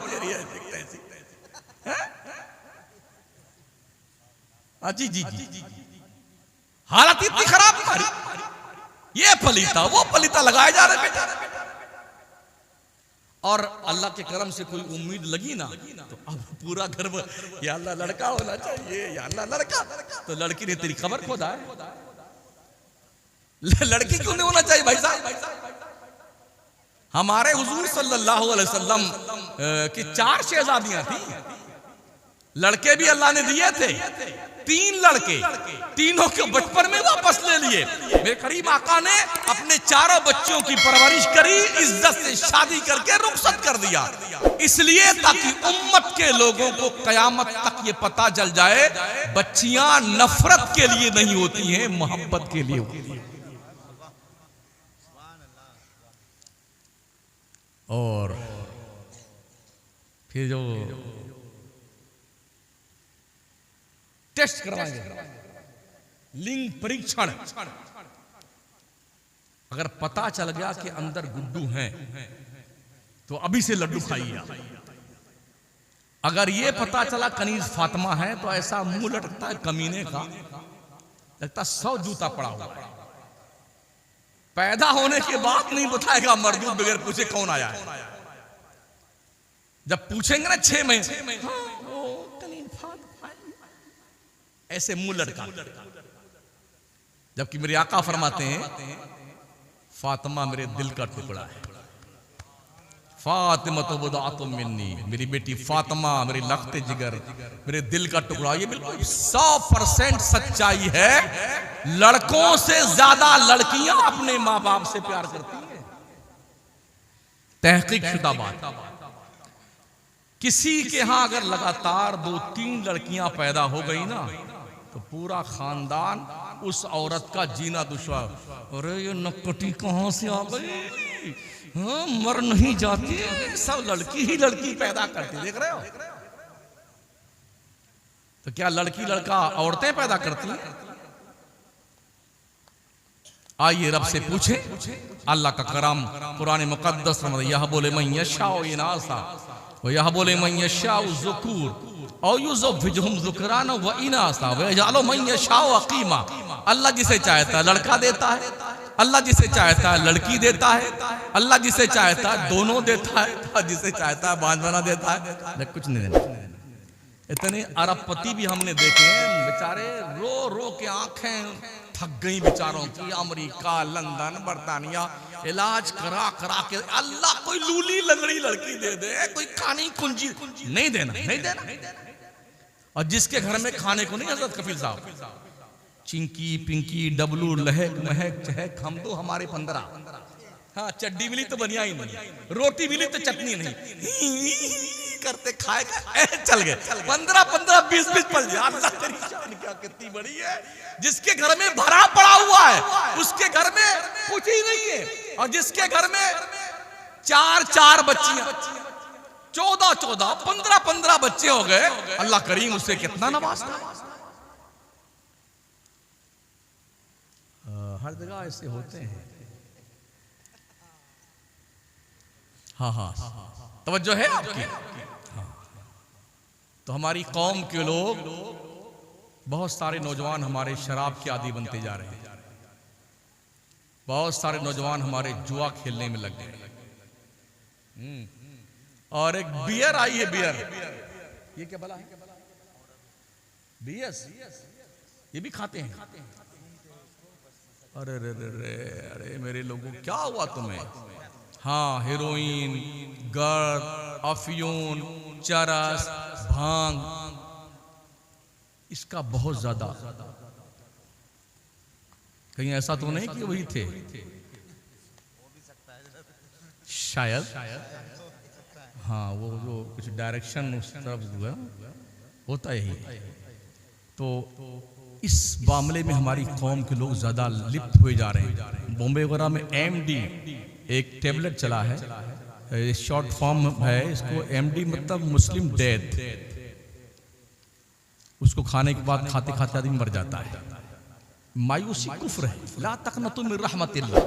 जी हालत इतनी खराब, ये पलीता, वो पलीता लगाए जा रहे बेटा। और अल्लाह के करम से कोई उम्मीद लगी ना, तो अब पूरा घर या अल्लाह लड़का होना चाहिए, या अल्लाह लड़का, तो लड़की ने तेरी खबर खोदा है। लड़की क्यों नहीं होना चाहिए भाई साहब? हमारे हुजूर सल्लल्लाहु अलैहि वसल्लम की 4 शहजादियां थी, लड़के भी अल्लाह ने दिए थे, 3 लड़के, तीनों के बचपन में वापस ले लिए। मेरे करीम आका ने अपने 4 बच्चों की परवरिश करी, इज्जत से शादी करके रुखसत कर दिया, इसलिए ताकि उम्मत के लोगों को कयामत तक ये पता चल जाए, बच्चियां नफरत के लिए नहीं होती हैं, मोहब्बत के लिए होती हैं। और फिर जो टेस्ट करवाएंगे, लिंग परीक्षण, अगर पता चल गया कि अंदर गुड्डू हैं तो अभी से लड्डू खाइए। अगर ये पता चला कनीज फातिमा है तो ऐसा मुंह लटकता है कमीने का, लगता 100 जूता पड़ा हुआ है। पैदा होने के बाद नहीं बताएगा मर्दूद बगैर पूछे कौन आया है। जब पूछेंगे ना 6 महीने, ऐसे मुंह लटका, जबकि मेरे आका फरमाते हैं फातिमा मेरे दिल का टुकड़ा है, फातिमा तो बुदातुम मिन्नी, मेरी बेटी फातिमा मेरी लख्ते जिगर, मेरे दिल का टुकड़ा। ये बिल्कुल 100% सच्चाई है। लड़कों से ज्यादा लड़कियां अपने माँ बाप से प्यार करती हैं। तहकीक शुदा बात। किसी के यहां अगर लगातार 2-3 लड़कियां पैदा हो गई ना, तो पूरा खानदान उस औरत का जीना दुश्वार। अरे ये नक्कटी कहां से आ गई, हाँ, मर नहीं जाती, सब लड़की ही लड़की पैदा करती। देख रहे हो? तो क्या लड़की लड़का औरतें पैदा करती हैं? आइए रब से पूछें। अल्लाह का करम कुरान मुकद्दस में यह बोले मैं यशाओ इनासा व यह बोले मैं यशाओ ज़ुकूर और युज़व्विजुहुम ज़ुकरान व इनासा व यजअलु मन यशाओ अक़ीमा। अल्लाह जिसे चाहता है लड़का देता है, अल्लाह जिसे चाहता है लड़की देता है, अल्लाह जिसे चाहता है दोनों देता है, और जिसे चाहता है बांझपना देता है। कुछ नहीं देना। इतने अरबपति भी हमने देखे हैं, बेचारे रो रो के आंखें थक गई बेचारों की। अमेरिका, लंदन, बर्तानिया इलाज करा करा के अल्लाह कोई लूली लंगड़ी लड़की दे दे, कोई खानी कुंजी नहीं देना, नहीं देना। और जिसके घर में खाने को नहीं, हजरत कफील साहब, चिंकी पिंकी डबलू लहक महक चहक, हम तो हमारे 15। हाँ, चड्डी मिली तो बनिया ही नहीं, रोटी मिली तो चटनी नहीं करते खाए चल गए। 15-15 20-20 पल। अल्लाह तेरी शान क्या कितनी बड़ी है। जिसके घर में भरा पड़ा हुआ है उसके घर में कुछ ही नहीं है, और जिसके घर में 4-4 बच्चियां, 14-14 15-15 बच्चे हो गए, अल्लाह करीम उससे कितना नवाजता। हर जगह ऐसे होते हैं। हाँ हाँ, तवज्जो है आपकी। हाँ। तो हमारी कौम के लोग, बहुत सारे नौजवान हमारे शराब के आदी बनते जा रहे हैं। बहुत सारे नौजवान हमारे जुआ खेलने में लग गए। और एक बियर आई है, बियर, ये क्या भला है? बीएस, ये भी खाते हैं। अरे रे रे रे, अरे मेरे लोगों क्या हुआ तुम्हें? हाँ, हेरोइन, गर्द, अफयून, चरस, भांग, इसका बहुत ज्यादा। कहीं ऐसा तो नहीं कि वही थे? शायद। हाँ, वो जो कुछ डायरेक्शन उस तरफ हुआ होता यही। तो इस मामले में हमारी कौम के लोग ज्यादा लिप्त हुए जा रहे हैं। बॉम्बे वगैरह में MD एक टेबलेट चला है, शॉर्ट फॉर्म है इसको, MD मतलब मुस्लिम डेथ। उसको खाने के बाद खाते खाते आदमी मर जाता है। मायूसी कुफ्र है। ला तक़नतु मिन रहमतिल्लाह,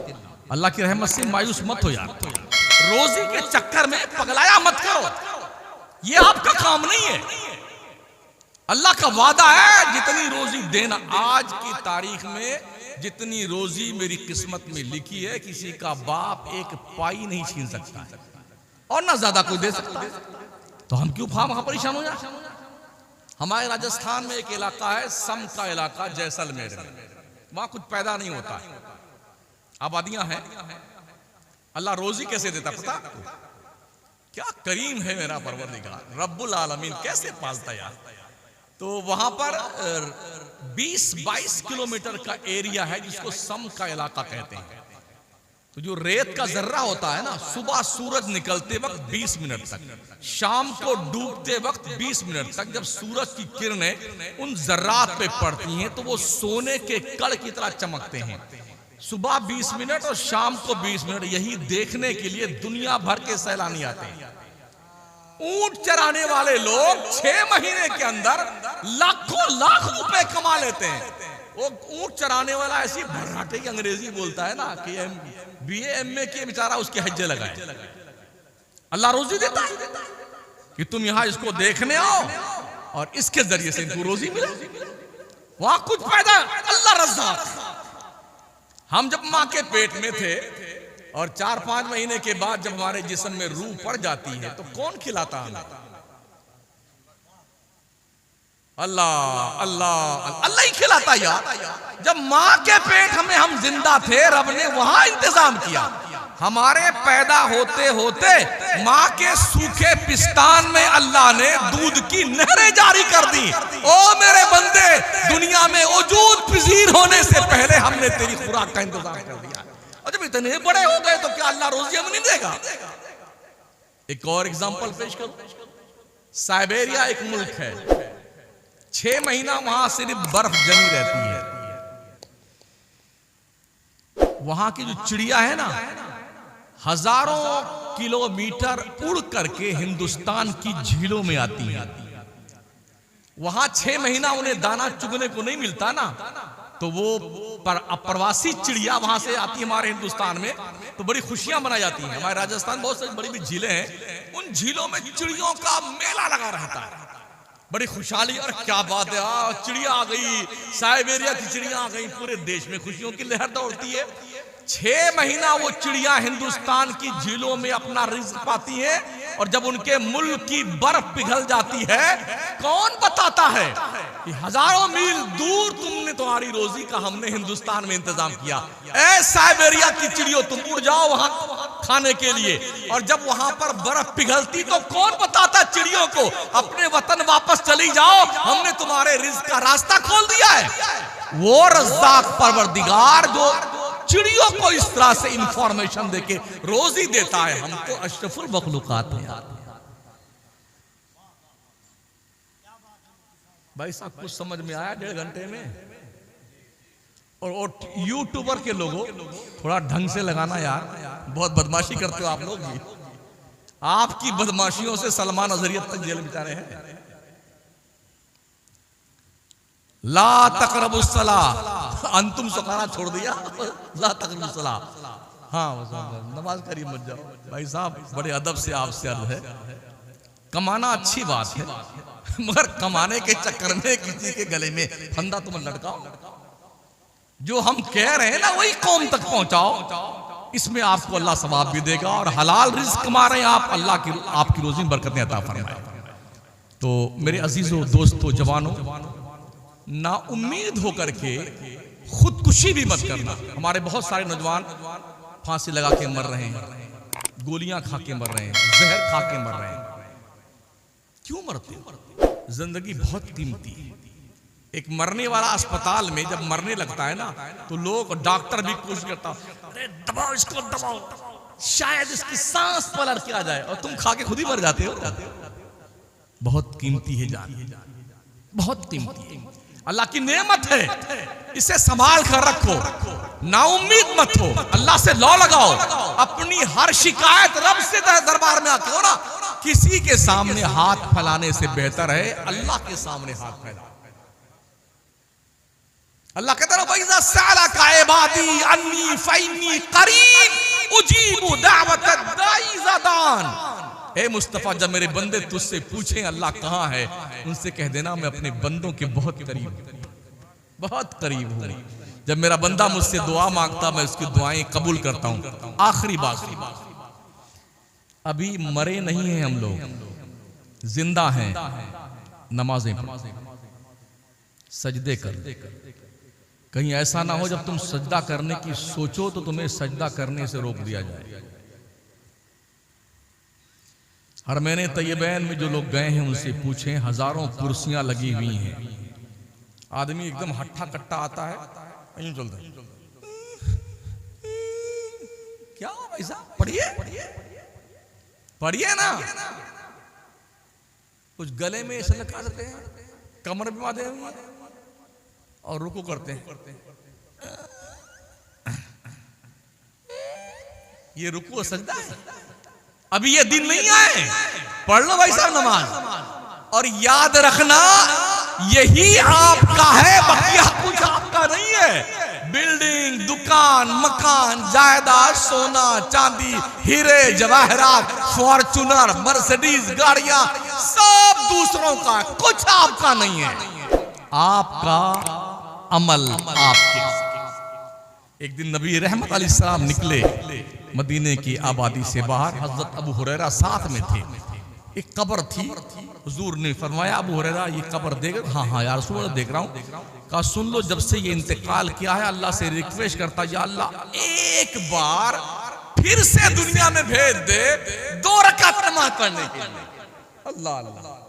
अल्लाह की रहमत से मायूस मत हो यार। रोजी के चक्कर में पगलाया मत करो, ये आपका काम नहीं है। अल्लाह का वादा है जितनी रोजी देना। आज की तारीख में जितनी रोजी मेरी किस्मत में लिखी है, किसी का बाप एक पाई नहीं छीन सकता है, और ना ज्यादा कोई दे सकता है। तो हम क्यों वहां परेशान हो जाए? हमारे राजस्थान में एक इलाका है, सम का इलाका, जैसलमेर में, वहां कुछ पैदा नहीं होता है, आबादियां हैं। अल्लाह रोजी कैसे देता पता? क्या करीम है मेरा परवरदिगार, रब्बुल आलमीन कैसे पालता यार। तो वहां पर 20-22 किलोमीटर का एरिया है जिसको सम का इलाका कहते हैं। तो जो रेत का जर्रा होता है ना, सुबह सूरज निकलते वक्त 20 मिनट तक, शाम को डूबते वक्त 20 मिनट तक, जब सूरज की किरणें उन जर्रात पे पड़ती हैं तो वो सोने के कड़ की तरह चमकते हैं। सुबह 20 मिनट और शाम को 20 मिनट, यही देखने के लिए दुनिया भर के सैलानी आते हैं। ऊंट चराने वाले लोग 6 महीने के अंदर लाखों लाख रुपए कमा लेते हैं। वो ऊंट चराने वाला ऐसी भर्राटे की अंग्रेजी बोलता है ना कि BA MA के बेचारा उसके हज्जे लगाए। अल्लाह रोजी देता है कि तुम यहां इसको देखने आओ और इसके जरिए से इनको रोजी मिले। वहां कुछ पैदा, अल्लाह रज़्ज़ाक़। हम जब मां के पेट में थे और 4-5 महीने के बाद जब हमारे जिस्म में रूह पड़ जाती है तो कौन खिलाता हमें? अल्लाह अल्लाह अल्लाह ही खिलाता यार। जब मां के पेट में हम जिंदा थे, रब ने वहां इंतजाम किया। हमारे पैदा होते होते माँ के सूखे पिस्तान में अल्लाह ने दूध की नहरें जारी कर दी। ओ मेरे बंदे, दुनिया में वजूद पजीर होने से पहले हमने तेरी खुराक का इंतजाम कर दिया। और जब इतने बड़े हो गए तो क्या अल्लाह रोजी हमें नहीं देगा? एक और एग्जांपल पेश करूं। साइबेरिया एक मुल्क है, 6 महीना वहां सिर्फ बर्फ जमी रहती है। वहां की जो चिड़िया है ना, हजारों किलोमीटर उड़ करके हिंदुस्तान की झीलों में आती है। वहां 6 महीना उन्हें दाना चुगने को नहीं मिलता ना, तो वो अप्रवासी चिड़िया वहां से आती है हमारे हिंदुस्तान में, तो बड़ी खुशियां मनाई जाती हैं। हमारे राजस्थान बहुत सारी बड़ी बड़ी झीलें हैं, उन झीलों में चिड़ियों का मेला लगा रहता है, बड़ी खुशहाली। और क्या बात है, चिड़िया आ गई, साइबेरिया की चिड़िया आ गई, पूरे देश में खुशियों की लहर दौड़ती है। 6 महीना वो चिड़िया हिंदुस्तान की झीलों में अपना रिज्क पाती है, और जब उनके मुल्क की बर्फ पिघल जाती है, कौन बताता है कि हजारों मील दूर तुमने तुम्हारी रोजी का हमने हिंदुस्तान में इंतजाम किया। ऐ साइबेरिया की चिड़ियों, तुम उड़ जाओ वहां खाने के लिए, और जब वहां पर बर्फ पिघलती तो कौन बताता चिड़ियों को अपने वतन वापस चली जाओ, हमने तुम्हारे रिज्क का रास्ता खोल दिया है। वो रज़्ज़ाक़ परवरदिगार जो चिड़ियों को इस तरह से इंफॉर्मेशन देके रोजी देता है, हम तो अशरफुल मखलूकात हैं। भाई साहब कुछ समझ में आया 1.5 घंटे में? और यूट्यूबर के लोगों, थोड़ा ढंग से लगाना यार, बहुत बदमाशी करते हो आप लोग भी। आपकी बदमाशियों से सलमान अजहरियत तक जेल में जा रहे हैं। ला तक़रबुस्सलाह, अंतुम सुखाना छोड़ दिया, ला तक़रबुस्सलाह। हाँ, नमाज करिए मत जाओ। भाई साहब बड़े अदब से आपसे अर्ज है, कमाना अच्छी बात है, मगर कमाने के चक्कर में किसी के गले में फंदा तुम लटकाओ। जो हम कह रहे हैं ना वही कौम तक पहुंचाओ, इसमें आपको अल्लाह सवाब भी देगा, और हलाल रिज़्क कमा रहे हैं आप, अल्लाह की आपकी रोजी में बरकतें अता फरमाए। तो मेरे अजीजों, दोस्तों, जवानों, ना उम्मीद होकर के खुदकुशी भी मत करना। हमारे बहुत सारे नौजवान फांसी लगा के मर रहे हैं, गोलियां खा के मर रहे हैं, जहर खा के मर रहे हैं। क्यों मरते हो? जिंदगी बहुत कीमती है। एक मरने वाला अस्पताल में जब मरने लगता है ना, तो लोग, डॉक्टर भी कोशिश करता, अरे दबाओ इसको, दबाओ, शायद इसकी सांस पलट के आ जाए, और तुम खा के खुद ही मर जाते हो। बहुत कीमती है जान, बहुत कीमती है, अल्लाह की नेमत है, इसे संभाल कर रखो, नाउम्मीद मत हो, अल्लाह से लौ लगाओ। अपनी हर शिकायत रब से दरबार में आके हो ना, किसी के सामने हाथ फैलाने से बेहतर है अल्लाह के सामने हाथ फैलाओ। अल्लाह कहता है वइज़ा सअलका इबादी अन्नी फइन्नी करीब उजीबु दावतद दाई इज़ा दान। ए मुस्तफा, जब मेरे बंदे तुझसे पूछें अल्लाह कहाँ है, उनसे कह देना मैं अपने बंदों के बहुत करीब हूँ। जब मेरा बंदा मुझसे दुआ मांगता, मैं उसकी दुआएं कबूल करता हूँ। आखिरी बात, अभी मरे नहीं हैं हम लोग, जिंदा हैं, नमाजें सजदे कर। कहीं ऐसा ना हो जब तुम सजदा करने की सोचो तो तुम्हें सजदा करने से रोक दिया जाए। हर महीने तैयबैन में जो लोग गए हैं उनसे पूछें, हजारों कुर्सियां लगी हुई हैं, आदमी एकदम हट्ठा कट्टा आता है, यूं चलता है, क्या भाई साहब पढ़िए ना, कुछ गले में ऐसे लगा देते हैं, कमर भी बांधे हुए हैं और रुकू करते हैं। ये रुकू सजदा है। अभी ये दिन नहीं आए, पढ़ लो भाई साहब नमाज, और याद रखना यही आपका है, बकिया कुछ आपका नहीं है। बिल्डिंग, दुकान, मकान, जायदाद, सोना चांदी, हीरे जवाहरात, फॉर्चूनर, मर्सिडीज गाड़ियां, सब दूसरों का, कुछ आपका नहीं है। आपका अमल आपके। एक दिन नबी रहमत अलैहिस्सलाम निकले मदीने की आबादी से बाहर, हजरत अबू हुरैरा साथ में थे। एक कब्र थी, हुजूर ने फरमाया अबू हुरैरा ये कब्र देख? हाँ हाँ यार रसूल देख रहा हूँ। कहा सुन लो, जब से ये इंतकाल किया है अल्लाह से रिक्वेस्ट करता, या अल्लाह एक बार फिर से दुनिया में भेज दे 2 रकात नमाज पढ़ने के लिए। अल्लाह अल्लाह।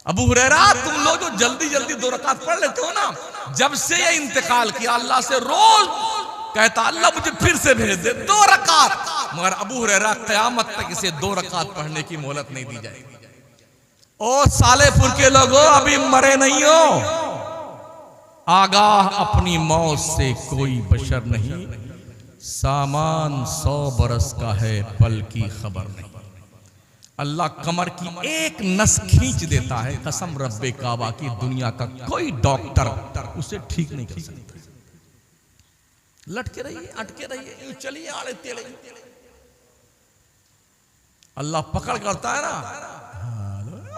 अबू हुरैरा, तुम लोग जो जल्दी जल्दी 2 रकात पढ़ लेते हो ना, जब से ये इंतकाल किया अल्लाह से रोज कहता अल्लाह मुझे फिर से भेज दे 2 रकात, मगर अबू हुरैरा क़यामत तक इसे 2 रकात पढ़ने की मोहलत नहीं दी जाएगी। ओ सालेपुर के लोगों, अभी मरे नहीं हो, आगाह अपनी मौत से कोई बशर नहीं, सामान 100 बरस का है, पल की खबर नहीं। अल्लाह कमर की एक नस खींच देता है, कसम रब्बे काबा की, दुनिया का कोई डॉक्टर उसे ठीक नहीं कर सकता। लटके रहिए, अटके रहिए, यूं चलिए, आड़े तेड़े, अल्लाह पकड़ करता है ना।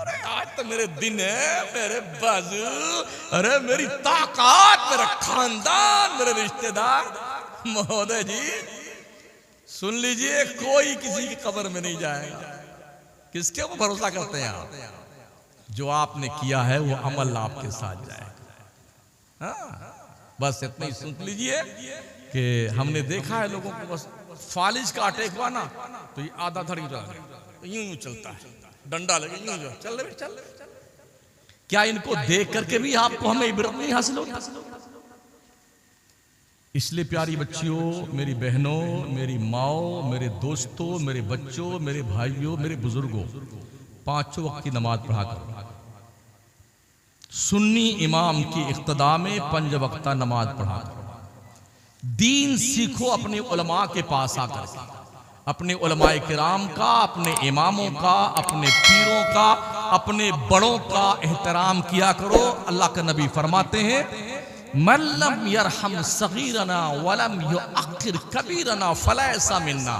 अरे आज तो मेरे दिन है, मेरे बाजू, अरे मेरी ताकत, मेरा खानदान, मेरे रिश्तेदार। महोदय जी सुन लीजिए, कोई किसी की कब्र में नहीं जाएगा। किसके ऊपर भरोसा करते हैं आप? जो आपने किया है वो अमल आपके साथ जाएगा। हाँ, बस इतना ही सुन लीजिए कि हमने देखा है लोगों को, बस फालिज का अटैक हुआ ना तो ये आधा धड़ यूं यूं चलता है, डंडा लगे यूं यूं चल रहे। क्या इनको देख करके भी आपको हमें इबरत नहीं हासिल होगी? इसलिए प्यारी बच्चियों, मेरी बहनों, मेरी माओ, मेरे दोस्तों, मेरे बच्चों, मेरे भाइयों, मेरे बुजुर्गों, 5 वक्त की नमाज पढ़ा करो। सुन्नी इमाम की इक्तदा में 5 वक्त नमाज पढ़ा करो। दीन सीखो अपने उलमा के पास आकर, अपने उलमाए किराम का, अपने इमामों का, अपने पीरों का, अपने बड़ों का एहतराम किया करो। अल्लाह के नबी फरमाते हैं, मल्लम यरहम सगीरना वलम युअक्किर कबीरना फलैसा मिन्ना।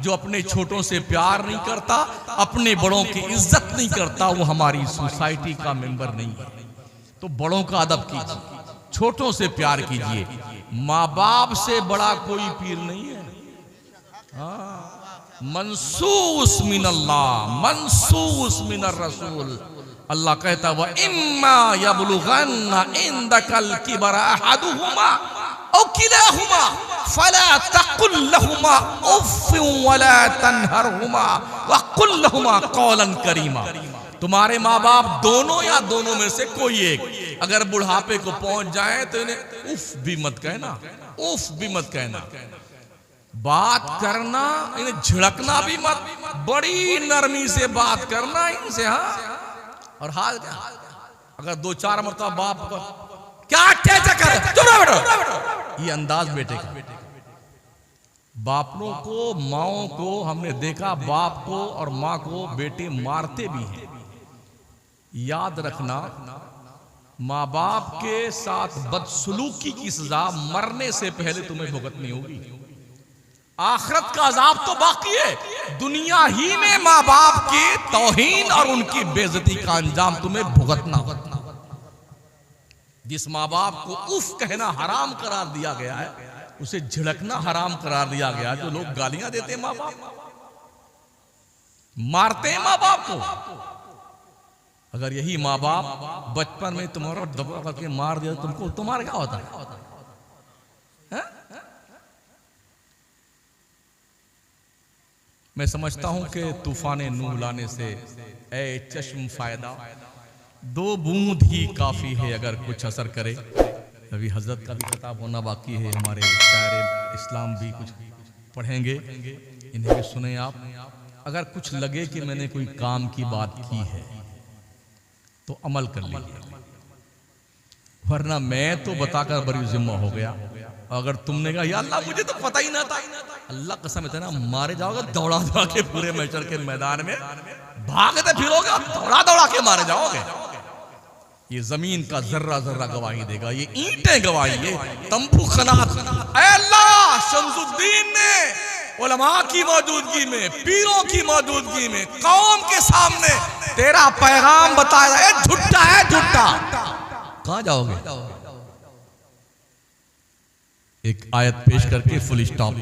जो अपने छोटों से प्यार नहीं करता, अपने बड़ों की इज्जत नहीं करता, वो हमारी सोसाइटी का मेंबर नहीं है। तो बड़ों का अदब कीजिए, छोटों से प्यार कीजिए। माँ बाप से बड़ा कोई पीर नहीं है। मनसूस मिनल्लाह, मनसूस मिनर रसूल। अल्लाह कहता है, वह इम्मा यबलुगन्ना इंदकल किबरा अहदुहुमा औ किलाहुमा फला तकुल लहुमा उफ़्फ़िन वला तनहरहुमा वक़ुल लहुमा क़ौलन करीमा। तुम्हारे माँ बाप दोनों या दोनों में से कोई एक अगर बुढ़ापे को पहुंच जाए तो इन्हें उफ भी मत कहना, उफ भी मत कहना। बात करना, इन्हें झिड़कना भी मत, बड़ी नरमी से बात करना इनसे। हाँ, और हाल क्या, अगर 2-4 मरतबा बाप को क्या कर, ये अंदाज बेटे का। बापों को, माओं को हमने देखा, बाप को और माँ को बेटे मारते भी हैं। याद रखना, माँ बाप के साथ बदसलूकी की सजा मरने से पहले तुम्हें भुगतनी होगी। आखिरत का अजाब तो बाकी है, दुनिया ही में माँ बाप की तौहीन और उनकी बेइज्जती का अंजाम तुम्हें भुगतना। जिस माँ बाप को उफ कहना हराम करार दिया गया है, उसे झिड़कना हराम करार दिया गया है। जो लोग गालियां देते हैं माँ बाप, मारते हैं माँ बाप को, अगर यही माँ बाप बचपन में तुम्हारा दबा करके मार दिया, तुमको तुम्हारा क्या होता है? मैं समझता हूं कि तूफाने नूह लाने से ए चश्म फायदा, 2 बूंद ही काफी है अगर कुछ असर करे। अभी हजरत का भी खिताब होना बाकी है, हमारे शायर इस्लाम भी कुछ पढ़ेंगे, इन्हें भी सुने आप। अगर कुछ लगे कि मैंने कोई काम की बात की है तो अमल कर लीजिए, वरना मैं तो बताकर बड़ी जिम्मा हो गया। अगर तुमने कहा या अल्लाह मुझे तो पता ही ना था, अल्लाह कसम है ना, मारे जाओगे दौड़ा दौड़ा के पूरे मैशर के मैदान में, भागते फिरोगे, दौड़ा दौड़ा के मारे जाओगे। ये जमीन का जर्रा जर्रा गवाही देगा, ये ईंटें गवाही, ये तंबू खनात। अल्लाह शमसुद्दीन ने उलमा की मौजूदगी में, पीरों की मौजूदगी में, कौम के सामने तेरा पैगाम बताया, झूठा है झूठा। कहां जाओगे? एक आयत पेश करके फुल स्टॉप।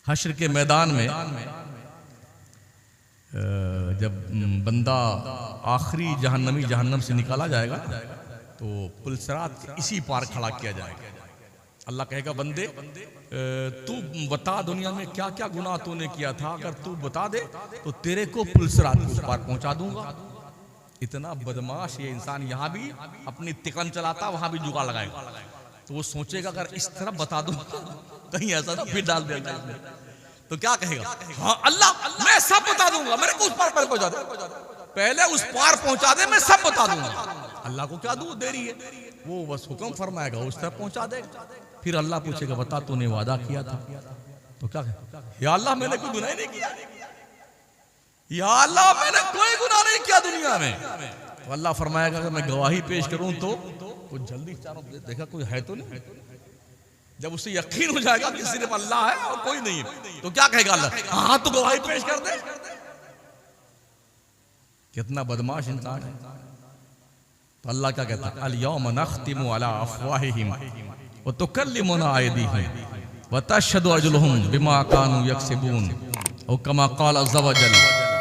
हश्र के मैदान में जब बंदा आखिरी जहन्नमी जहन्नम से निकाला जाएगा तो पुलसरात के इसी पार खड़ा किया जाएगा। अल्लाह कहेगा बंदे तू बता दुनिया में क्या क्या गुनाह तूने किया था, अगर तू बता दे तो तेरे को पुलसरात के उस पार पहुंचा दूंगा। इतना बदमाश ये इंसान, यहाँ भी अपनी तिकन चलाता, वहां भी जुगाड़ लगाएगा। तो वो सोचेगा अगर इस तरह बता दूं कहीं ऐसा ना फिर डाल देगा इसमें, तो क्या कहेगा, हाँ अल्लाह मैं सब बता दूंगा, मेरे को उस पार पहुंचा दे, पहले उस पार पहुंचा दे, मैं सब बता दूंगा। अल्लाह को क्या दूर देरी है, वो बस हुक्म फरमाएगा उस तरह पहुंचा देगा। फिर अल्लाह पूछेगा बता तूने वादा किया था, तो क्या कहेगा, या अल्लाह मैंने कोई गुनाह नहीं किया, या अल्लाह मैंने कोई गुनाह नहीं किया दुनिया में। तो अल्लाह फरमाएगा अगर मैं गवाही पेश करूं तो कुछ जल्दी चारों देखा कोई है तो नहीं। जब उसे यकीन हो जाएगा कि सिर्फ अल्लाह है और कोई नहीं है, तो क्या कहेगा अल्लाह, हाँ तो गवाही पेश कर दे। कितना बदमाश इंसान है। तो अल्लाह क्या कहता है, अल यौम नख्तिमु अला अफवाहिहिम व तुकल्लिमुना अयदीहिम व तशहदु अर्जुलुहुम बिमा कानू यक्सिबून। और कमा क़ाल अज़्ज़ा व जल,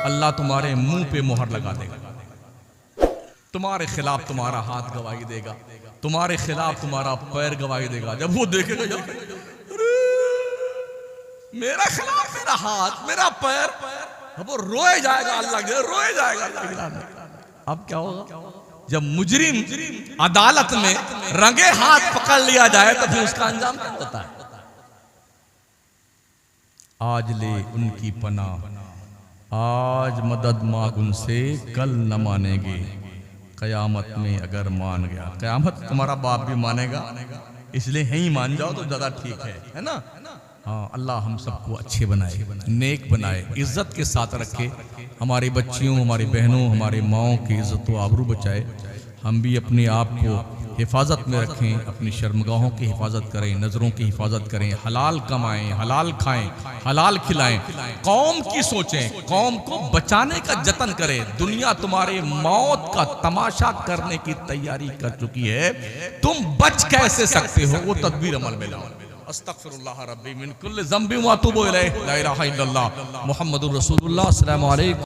अल्लाह तुम्हारे मुंह पे मोहर लगा देगा, तुम्हारे खिलाफ तुम्हारा हाथ गवाही देगा, तुम्हारे खिलाफ तुम्हारा पैर गवाही देगा। जब वो देखेगा मेरा खिलाफ मेरा हाथ मेरा पैर, वो रोए जाएगा, अल्लाह के रोए जाएगा। अब क्या होगा, जब मुजरिम अदालत में रंगे हाथ पकड़ लिया जाए तो फिर उसका अंजाम क्या होता है। आज ले उनकी पनाह, आज मदद मांग उनसे, कल न मानेंगे कयामत में अगर मान गया। कयामत तुम्हारा बाप भी मानेगा, इसलिए यहीं मान जाओ तो ज्यादा ठीक है ना। हाँ, अल्लाह हम सबको अच्छे बनाए, नेक बनाए, इज्जत के साथ रखे, हमारी बच्चियों हमारी बहनों हमारी माओं की इज्जत व आबरू बचाए। हम भी अपने आप को हिफाजत में रखें, अपनी शर्मगाहों की हिफाजत करें, नज़रों की हिफाजत kरें, हलाल कमाएं, हलाल खाएं, हलाल खिलाएं, कौम की सोचें, कौम को बचाने का जतन करें। दुनिया तुम्हारे मौत का तमाशा करने की तैयारी कर चुकी है, तुम बच कैसे सकते हो वो तदबीर अमल में लाओ। अस्तगफिरुल्लाह रब्बी मिन कुल्लि ज़ंबिन व अतूबु इलैह, ला इलाहा इल्लल्लाह मुहम्मदुर रसूलुल्लाह। अस्सलामु अलैकुम।